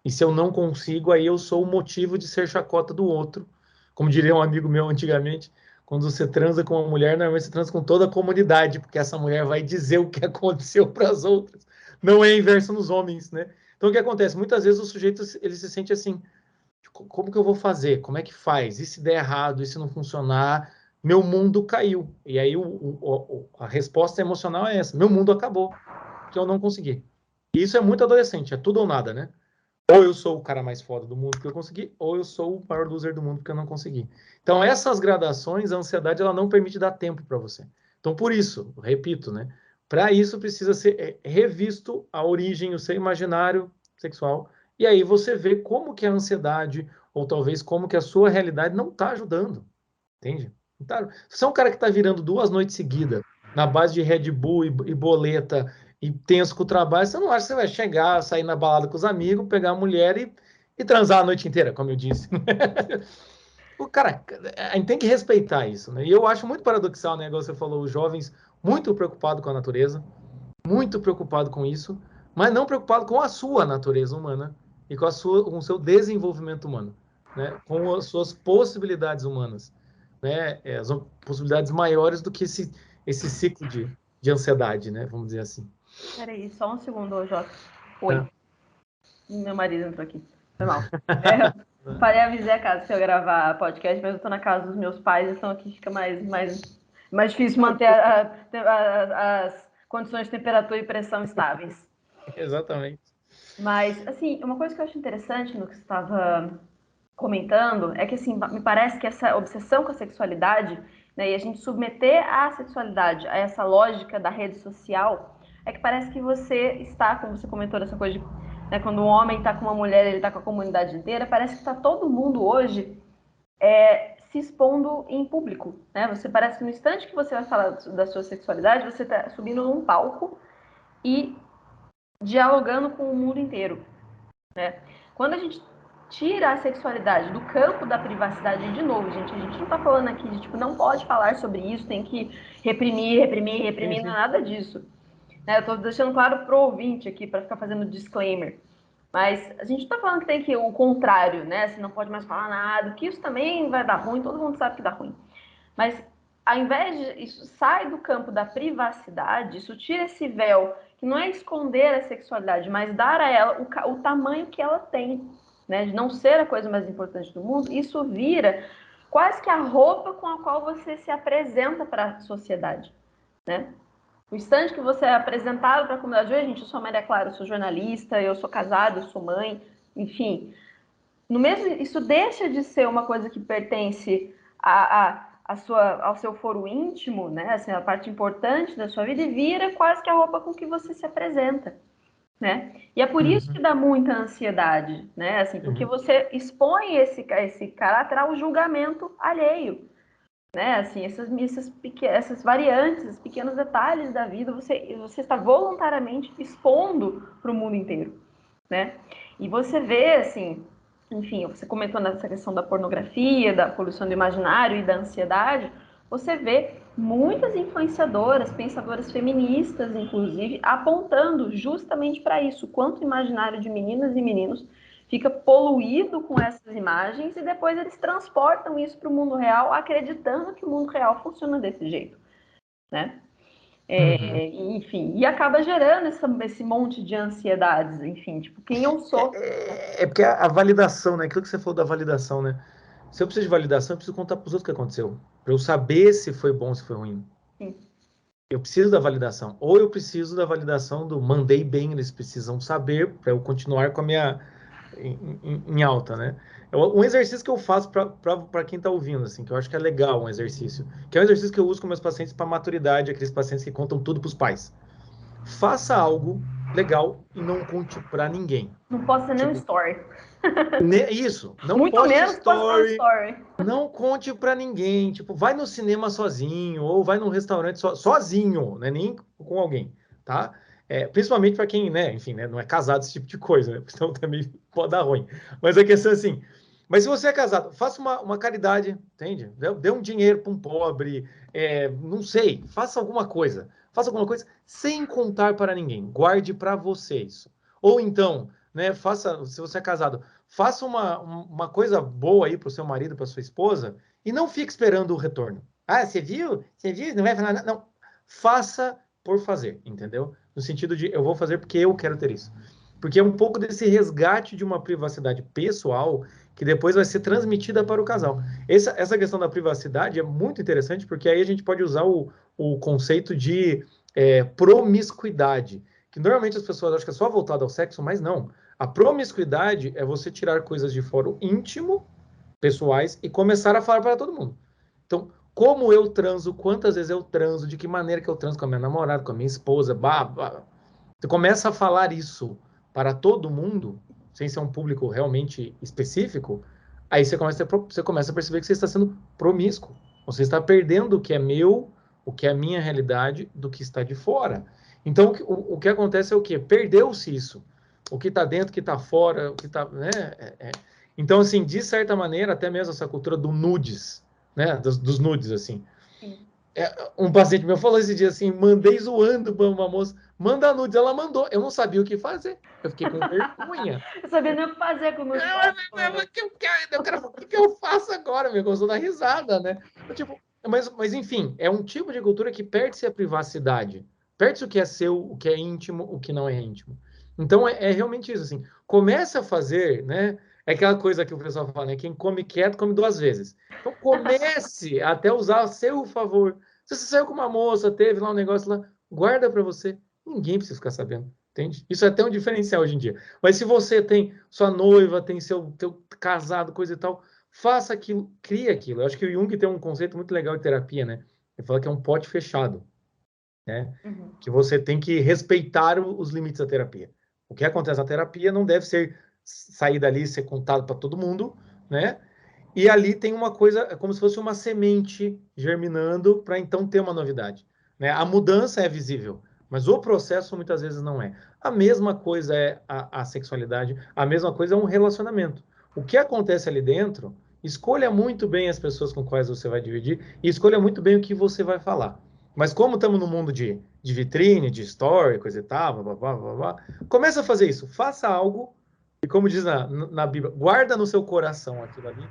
E se eu não consigo, aí eu sou o motivo de ser chacota do outro. Como diria um amigo meu antigamente, quando você transa com uma mulher, normalmente você transa com toda a comunidade, porque essa mulher vai dizer o que aconteceu para as outras. Não é inverso nos homens, né? Então o que acontece? Muitas vezes o sujeito ele se sente assim: como que eu vou fazer? Como é que faz? E se der errado? E se não funcionar? Meu mundo caiu. E aí a resposta emocional é essa: meu mundo acabou, que eu não consegui. E isso é muito adolescente, é tudo ou nada, né? Ou eu sou o cara mais foda do mundo porque eu consegui, ou eu sou o maior loser do mundo porque eu não consegui. Então, essas gradações, a ansiedade, ela não permite dar tempo para você. Então, por isso, repito, né? Para isso precisa ser revisto a origem, o seu imaginário sexual E aí você vê como que a ansiedade, ou talvez como que a sua realidade não está ajudando, entende? Não tá- Se você é um cara que está virando 2 noites seguidas, na base de Red Bull e boleta, e tenso com o trabalho, você não acha que você vai chegar, sair na balada com os amigos, pegar a mulher e transar a noite inteira, como eu disse. O cara, a gente tem que respeitar isso, né? E eu acho muito paradoxal, né? Igual você falou, os jovens muito preocupados com a natureza, muito preocupado com isso, mas não preocupado com a sua natureza humana e com o seu desenvolvimento humano, né? Com as suas possibilidades humanas, né? As possibilidades maiores do que esse ciclo de ansiedade, né? Vamos dizer assim. Peraí, só um segundo, Jota. Oi. Tá? Meu marido entrou aqui. Foi mal. Parei, avisei a casa que eu ia gravar podcast, mas eu tô na casa dos meus pais, então aqui fica mais difícil manter as condições de temperatura e pressão estáveis. Exatamente. Mas, assim, uma coisa que eu acho interessante no que você estava comentando é que, assim, me parece que essa obsessão com a sexualidade, né, e a gente submeter a sexualidade a essa lógica da rede social, é que parece que você está, como você comentou, dessa coisa de, né, quando um homem está com uma mulher, ele está com a comunidade inteira, parece que está todo mundo hoje se expondo em público, né? Você parece que no instante que você vai falar da sua sexualidade, você está subindo num palco e dialogando com o mundo inteiro, né? Quando a gente tira a sexualidade do campo da privacidade, de novo, gente, a gente não tá falando aqui de, tipo, não pode falar sobre isso, tem que Sim, reprimir, não é sim. nada disso. Né? Eu tô deixando claro pro ouvinte aqui, para ficar fazendo disclaimer. Mas a gente não tá falando que tem que o contrário, né? Você não pode mais falar nada, que isso também vai dar ruim, todo mundo sabe que dá ruim. Mas ao invés de isso sai do campo da privacidade, isso tira esse véu que não é esconder a sexualidade, mas dar a ela o tamanho que ela tem, né? De não ser a coisa mais importante do mundo, isso vira quase que a roupa com a qual você se apresenta para a sociedade, né? O instante que você é apresentado para a comunidade, oi, gente, eu sou a Maria Clara, eu sou jornalista, eu sou casada, eu sou mãe, enfim, no mesmo, isso deixa de ser uma coisa que pertence ao seu foro íntimo, né? Assim, a parte importante da sua vida e vira quase que a roupa com que você se apresenta, né? E é por isso que Uhum. dá muita ansiedade, né? Assim, porque Uhum. você expõe esse caráter ao julgamento alheio, né? Assim, essas variantes, esses pequenos detalhes da vida, você está voluntariamente expondo para o mundo inteiro, né? E você vê, assim, enfim, você comentou nessa questão da pornografia, da poluição do imaginário e da ansiedade, você vê muitas influenciadoras, pensadoras feministas, inclusive, apontando justamente para isso, o quanto o imaginário de meninas e meninos fica poluído com essas imagens e depois eles transportam isso para o mundo real, acreditando que o mundo real funciona desse jeito, né? Uhum. Enfim, e acaba gerando esse monte de ansiedades, enfim, tipo, quem eu sou. É porque a validação, né? Aquilo que você falou da validação, né? Se eu preciso de validação, eu preciso contar para os outros o que aconteceu. Para eu saber se foi bom, se foi ruim. Sim. Eu preciso da validação. Ou eu preciso da validação do mandei bem, eles precisam saber para eu continuar com a minha em alta, né? Um exercício que eu faço para quem está ouvindo, assim, que eu acho que é legal um exercício, que é um exercício que eu uso com meus pacientes para maturidade, aqueles pacientes que contam tudo para os pais. Faça algo legal e não conte para ninguém. Não posso ser nem um Tipo, story. isso, não Muito poste menos postar um story, story. não conte pra ninguém. Tipo, vai no cinema sozinho ou vai num restaurante sozinho, né? Nem com alguém, tá? Principalmente para quem, né? Enfim, né? Não é casado esse tipo de coisa, né? Porque senão também pode dar ruim. Mas a questão é assim. Mas se você é casado, faça uma caridade, entende? Dê um dinheiro para um pobre, não sei, faça alguma coisa. Faça alguma coisa sem contar para ninguém. Guarde para você isso. Ou então, né? Faça, se você é casado, faça uma coisa boa aí para o seu marido, para sua esposa, e não fique esperando o retorno. Ah, você viu? Você viu? Não vai falar nada. Não. Faça por fazer, entendeu? No sentido de eu vou fazer porque eu quero ter isso. Porque é um pouco desse resgate de uma privacidade pessoal que depois vai ser transmitida para o casal. Essa questão da privacidade é muito interessante porque aí a gente pode usar o conceito de promiscuidade, que normalmente as pessoas acham que é só voltado ao sexo, mas não. A promiscuidade é você tirar coisas de foro íntimo, pessoais, e começar a falar para todo mundo. Então, como eu transo, quantas vezes eu transo, de que maneira que eu transo com a minha namorada, com a minha esposa, Você começa a falar isso para todo mundo, sem ser um público realmente específico, aí você começa a perceber que você está sendo promíscuo. Você está perdendo o que é meu, o que é a minha realidade, do que está de fora. Então, o que acontece é o quê? Perdeu-se isso. O que está dentro, o que está fora, o que está... Né? Então, assim, de certa maneira, até mesmo essa cultura do nudes, né? Dos nudes, assim. Sim. Um paciente meu falou esse dia assim, mandei zoando para uma moça, manda nudes, ela mandou. Eu não sabia o que fazer. Eu fiquei com vergonha. Eu sabia nem o que fazer com meus pais. Eu quero, o que eu faço agora, meu? Gostou da risada, né? Tipo, mas enfim, é um tipo de cultura que perde-se a privacidade. Perde-se o que é seu, o que é íntimo, o que não é íntimo. Então, é realmente isso, assim. Começa a fazer, né? É aquela coisa que o pessoal fala, né? Quem come quieto, come duas vezes. Então, comece até usar a seu favor. Se você saiu com uma moça, teve lá um negócio lá, guarda para você. Ninguém precisa ficar sabendo, entende? Isso é até um diferencial hoje em dia. Mas se você tem sua noiva, tem teu casado, coisa e tal, faça aquilo, crie aquilo. Eu acho que o Jung tem um conceito muito legal de terapia, né? Ele fala que é um pote fechado, né? Uhum. Que você tem que respeitar os limites da terapia. O que acontece na terapia não deve ser sair dali e ser contado para todo mundo, né? E ali tem uma coisa, é como se fosse uma semente germinando para então ter uma novidade, né? A mudança é visível, mas o processo muitas vezes não é. A mesma coisa é a sexualidade, a mesma coisa é um relacionamento. O que acontece ali dentro, escolha muito bem as pessoas com quais você vai dividir e escolha muito bem o que você vai falar. Mas como estamos no mundo de vitrine, de story, coisa e tal, blá, blá, blá, blá, começa a fazer isso. Faça algo e, como diz na Bíblia, guarda no seu coração aquilo ali,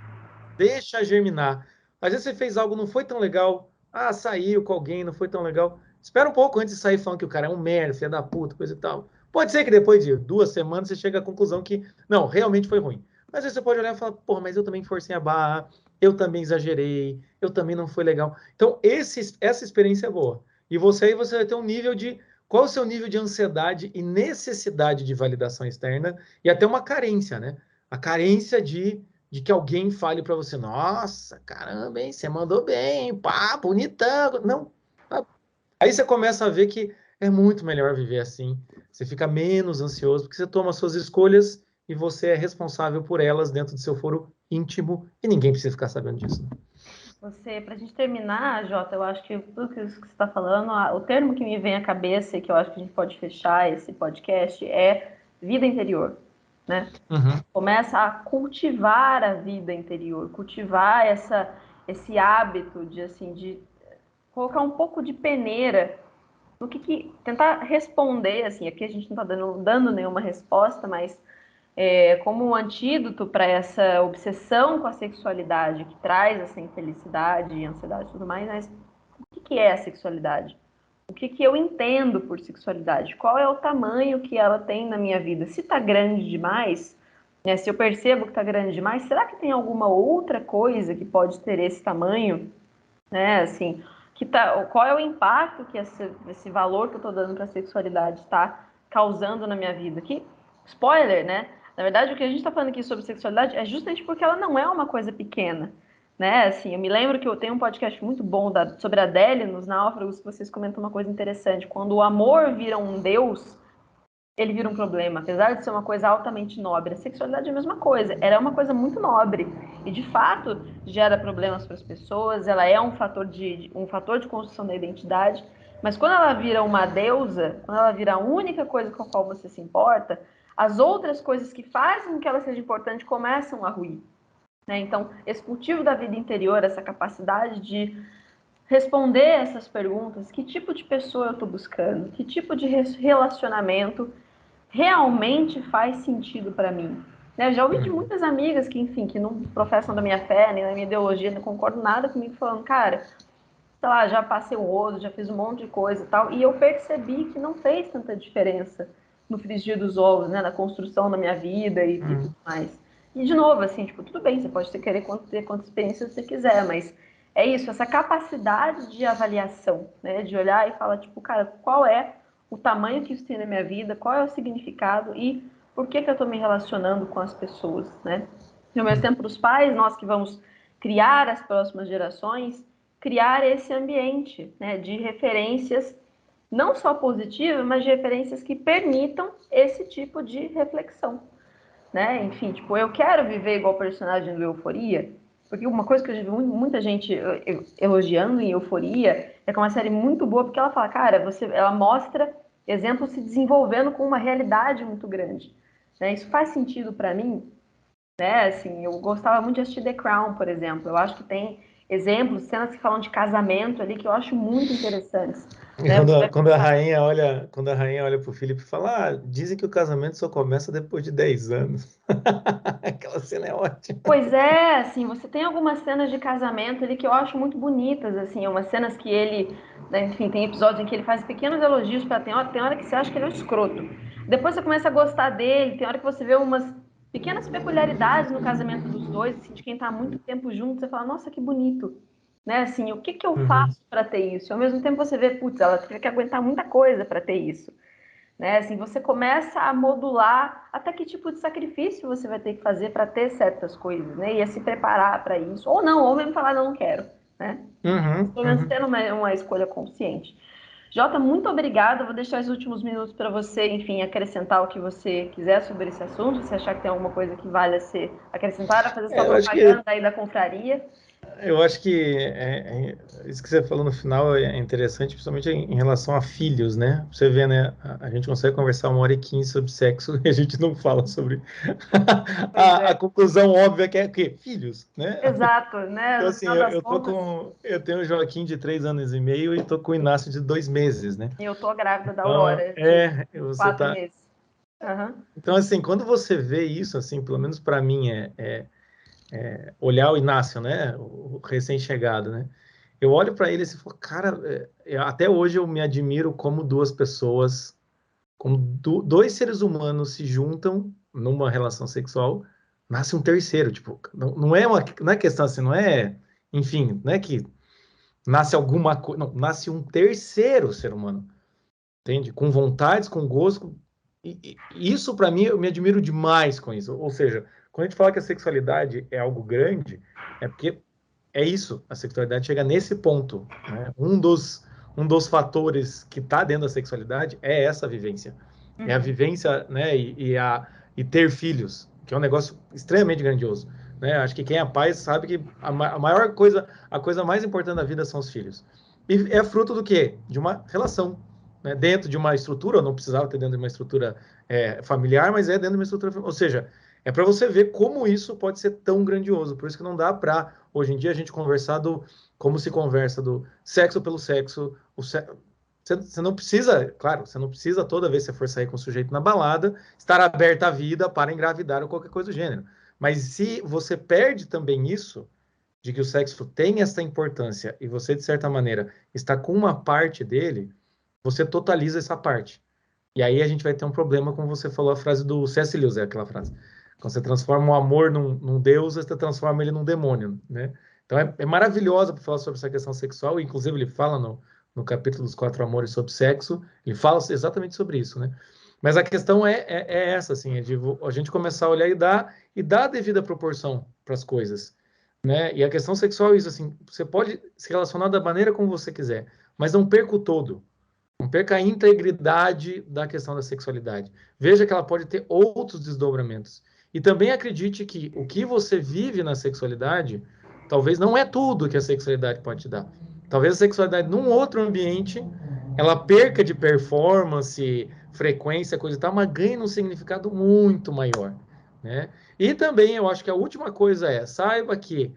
deixa germinar. Às vezes você fez algo, não foi tão legal. Ah, saiu com alguém, não foi tão legal. Espera um pouco antes de sair falando que o cara é um merda, filho da puta, coisa e tal. Pode ser que depois de 2 semanas você chegue à conclusão que, não, realmente foi ruim. Mas aí você pode olhar e falar, porra, mas eu também forcei a barra, eu também exagerei, eu também não foi legal. Então, essa experiência é boa. E você aí você vai ter um nível de... Qual é o seu nível de ansiedade e necessidade de validação externa e até uma carência, né? A carência de que alguém fale para você, nossa, caramba, hein, você mandou bem, pá, bonitão. Não. Aí você começa a ver que é muito melhor viver assim. Você fica menos ansioso, porque você toma suas escolhas e você é responsável por elas dentro do seu foro íntimo e ninguém precisa ficar sabendo disso. Você, para a gente terminar, Jota, eu acho que tudo que você está falando, o termo que me vem à cabeça e que eu acho que a gente pode fechar esse podcast é vida interior, né? Uhum. Começa a cultivar a vida interior, cultivar esse hábito de, assim, de colocar um pouco de peneira no tentar responder, assim, aqui a gente não está dando nenhuma resposta, mas como um antídoto para essa obsessão com a sexualidade que traz essa infelicidade, ansiedade e tudo mais, mas o que é a sexualidade? O que eu entendo por sexualidade? Qual é o tamanho que ela tem na minha vida? Se está grande demais, né, se eu percebo que está grande demais, será que tem alguma outra coisa que pode ter esse tamanho? Né, assim, qual é o impacto que esse valor que eu estou dando para a sexualidade está causando na minha vida? Que, spoiler, né? Na verdade, o que a gente está falando aqui sobre sexualidade é justamente porque ela não é uma coisa pequena, né? Assim, eu me lembro que eu tenho um podcast muito bom sobre a Adele nos Náufragos, que vocês comentam uma coisa interessante. Quando o amor vira um deus, ele vira um problema. Apesar de ser uma coisa altamente nobre, a sexualidade é a mesma coisa. Ela é uma coisa muito nobre e, de fato, gera problemas para as pessoas. Ela é um fator de construção da identidade. Mas quando ela vira uma deusa, quando ela vira a única coisa com a qual você se importa, as outras coisas que fazem com que ela seja importante começam a ruir, né? Então, esse cultivo da vida interior, essa capacidade de responder essas perguntas, que tipo de pessoa eu estou buscando, que tipo de relacionamento realmente faz sentido para mim. Né? Eu já ouvi de muitas amigas que, enfim, que não professam da minha fé, nem da minha ideologia, não concordam nada comigo, falando, cara, sei lá, já passei o rodo, já fiz um monte de coisa e tal, e eu percebi que não fez tanta diferença no frigir dos ovos, né, na construção da minha vida e tudo mais. E, de novo, assim, tipo, tudo bem, você pode querer ter quantas experiências você quiser, mas é isso, essa capacidade de avaliação, né, de olhar e falar, tipo, cara, qual é o tamanho que isso tem na minha vida, qual é o significado e por que eu estou me relacionando com as pessoas, né? E ao mesmo tempo, para os pais, nós que vamos criar as próximas gerações, criar esse ambiente, né, de referências não só positivas, mas de referências que permitam esse tipo de reflexão. né? Enfim, tipo, eu quero viver igual o personagem do Euforia, porque uma coisa que eu já vi muita gente elogiando em Euforia é que é uma série muito boa, porque ela fala, cara, ela mostra exemplos se desenvolvendo com uma realidade muito grande, né? Isso faz sentido para mim, né? Assim, eu gostava muito de assistir The Crown, por exemplo. Eu acho que tem exemplos, cenas que falam de casamento ali que eu acho muito interessantes, E né? Você vai pensar, quando a rainha olha pro Felipe e fala, dizem que o casamento só começa depois de 10 anos. Aquela cena é ótima. pois é, assim, você tem algumas cenas de casamento ali que eu acho muito bonitas, assim, umas cenas que ele, né, enfim, tem episódios em que ele faz pequenos elogios para tem hora que você acha que ele é um escroto. Depois você começa a gostar dele, tem hora que você vê umas pequenas peculiaridades no casamento dos dois, assim, de quem tá há muito tempo junto, você fala, nossa, que bonito, né? Assim, o que que eu Uhum. faço para ter isso? Ao mesmo tempo você vê, putz, ela teve que aguentar muita coisa para ter isso. Né? Assim, você começa a modular até que tipo de sacrifício você vai ter que fazer para ter certas coisas, né? E a se preparar para isso. Ou não, ou mesmo falar, não quero, né? Uhum, Pelo menos uhum. tendo uma escolha consciente. Jota, muito obrigada. Vou deixar os últimos minutos para você, enfim, acrescentar o que você quiser sobre esse assunto. Se achar que tem alguma coisa que vale a ser acrescentada, fazer sua É, eu acho que propaganda aí da confraria. Eu acho que isso que você falou no final é interessante, principalmente em relação a filhos, né? Você vê, né? A gente consegue conversar 1h15 sobre sexo e a gente não fala sobre Pois a é, conclusão óbvia que é o quê? Filhos, né? exato, né? Então, No assim, final das contas, eu tenho o Joaquim de 3 anos e meio e tô com o Inácio de 2 meses, né? eu tô grávida da Então, Aurora de você 4 meses. Aham. então, assim, quando você vê isso, assim, pelo menos para mim, olhar o Inácio, né? O recém-chegado, né? Eu olho para ele e falo, cara, até hoje eu me admiro como duas pessoas, como dois seres humanos se juntam numa relação sexual, nasce um terceiro, tipo, não é questão assim, não é, enfim, não é que nasce alguma coisa, não, nasce um terceiro ser humano, entende? Com vontades, com gosto, e isso para mim eu me admiro demais com isso. Ou seja, quando a gente fala que a sexualidade é algo grande, é porque é isso, a sexualidade chega nesse ponto, né? Um dos fatores que está dentro da sexualidade é essa vivência. É a Uhum. vivência, né? E ter filhos, que é um negócio extremamente grandioso. Né? Acho que quem é pai sabe que a maior coisa, a coisa mais importante da vida são os filhos. E é fruto do quê? De uma relação. Né? Dentro de uma estrutura, não precisava ter dentro de uma estrutura familiar, mas é dentro de uma estrutura. Ou seja, é para você ver como isso pode ser tão grandioso. Por isso que não dá para, hoje em dia, a gente conversar como se conversa do sexo pelo sexo. Você não precisa, claro, você não precisa toda vez que você for sair com o sujeito na balada, estar aberta à vida para engravidar ou qualquer coisa do gênero. Mas se você perde também isso, de que o sexo tem essa importância e você, de certa maneira, está com uma parte dele, você totaliza essa parte. E aí a gente vai ter um problema, como você falou, a frase do C.S. Lewis, é aquela frase. Quando você transforma o amor num deus, você transforma ele num demônio, né? Então é maravilhoso para falar sobre essa questão sexual, e inclusive ele fala no capítulo dos 4 amores sobre sexo, ele fala exatamente sobre isso, né? Mas a questão é essa, assim, é de a gente começar a olhar e dar a devida proporção para as coisas, né? E a questão sexual é isso, assim, você pode se relacionar da maneira como você quiser, mas não perca o todo. Não perca a integridade da questão da sexualidade. Veja que ela pode ter outros desdobramentos. E também acredite que o que você vive na sexualidade talvez não é tudo que a sexualidade pode te dar. Talvez a sexualidade num outro ambiente ela perca de performance, frequência, coisa e tal, mas ganhe um significado muito maior, né? E também eu acho que a última coisa saiba que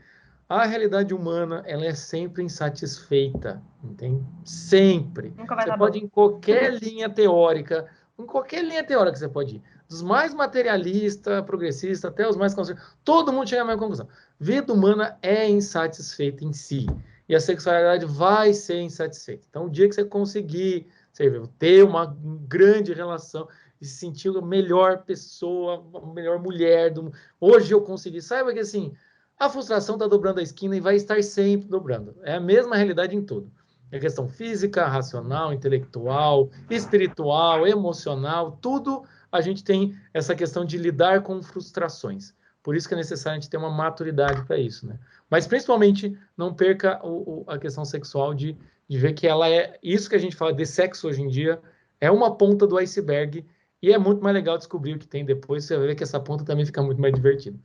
a realidade humana, ela é sempre insatisfeita, entende? Sempre. Nunca vai Você estar pode ir bom. em qualquer linha teórica você pode ir. Dos mais materialistas, progressistas, até os mais conservadores, todo mundo chega à mesma conclusão. Vida humana é insatisfeita em si. E a sexualidade vai ser insatisfeita. Então, o dia que você conseguir, você ter uma grande relação e se sentir a melhor pessoa, a melhor mulher do mundo. Hoje eu consegui. Saiba que assim, a frustração está dobrando a esquina e vai estar sempre dobrando. É a mesma realidade em tudo. É questão física, racional, intelectual, espiritual, emocional, tudo a gente tem essa questão de lidar com frustrações. Por isso que é necessário a gente ter uma maturidade para isso, né? Mas principalmente não perca a questão sexual de ver que ela é isso que a gente fala de sexo hoje em dia é uma ponta do iceberg E é muito mais legal descobrir o que tem depois, você vai ver que essa ponta também fica muito mais divertida.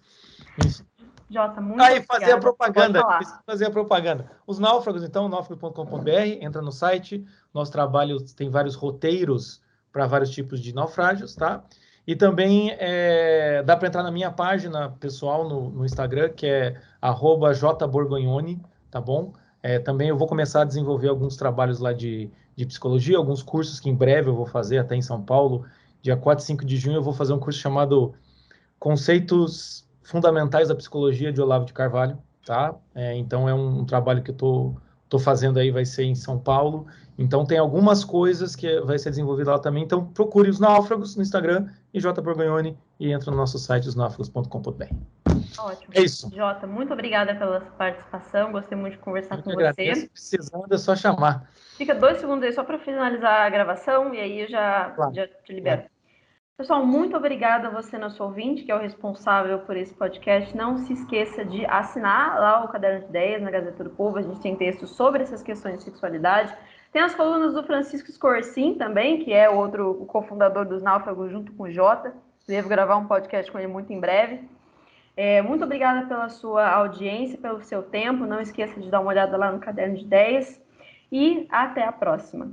Enfim. Jota, muito Aí, obrigada. fazer a Pode propaganda. falar. Fazer a propaganda. Os náufragos, então, náufrago.com.br, entra no site. Nosso trabalho tem vários roteiros para vários tipos de naufrágios, tá? E também dá para entrar na minha página pessoal no Instagram, que é @jborgognoni, tá bom? Também eu vou começar a desenvolver alguns trabalhos lá de psicologia, alguns cursos que em breve eu vou fazer até em São Paulo. Dia 4 e 5 de junho eu vou fazer um curso chamado Conceitos Fundamentais da Psicologia, de Olavo de Carvalho, tá? Então é um trabalho que eu tô fazendo aí, vai ser em São Paulo. Então tem algumas coisas que vai ser desenvolvido lá também. Então procure os Náufragos no Instagram e J. Borgognoni e entra no nosso site, osnáufragos.com.br. Ótimo. É isso. Jota, muito obrigada pela sua participação. Gostei muito de conversar Eu com que agradeço. você. Precisando é só chamar. Fica 2 segundos aí só para finalizar a gravação e aí eu Claro, já te libero. claro. Pessoal, muito obrigada a você, nosso ouvinte, que é o responsável por esse podcast. Não se esqueça de assinar lá o Caderno de Ideias na Gazeta do Povo. A gente tem textos sobre essas questões de sexualidade. Tem as colunas do Francisco Scorsin também, que é o cofundador dos Náufragos, junto com o Jota. Devo gravar um podcast com ele muito em breve. Muito obrigada pela sua audiência, pelo seu tempo. Não esqueça de dar uma olhada lá no Caderno de Ideias. E até a próxima.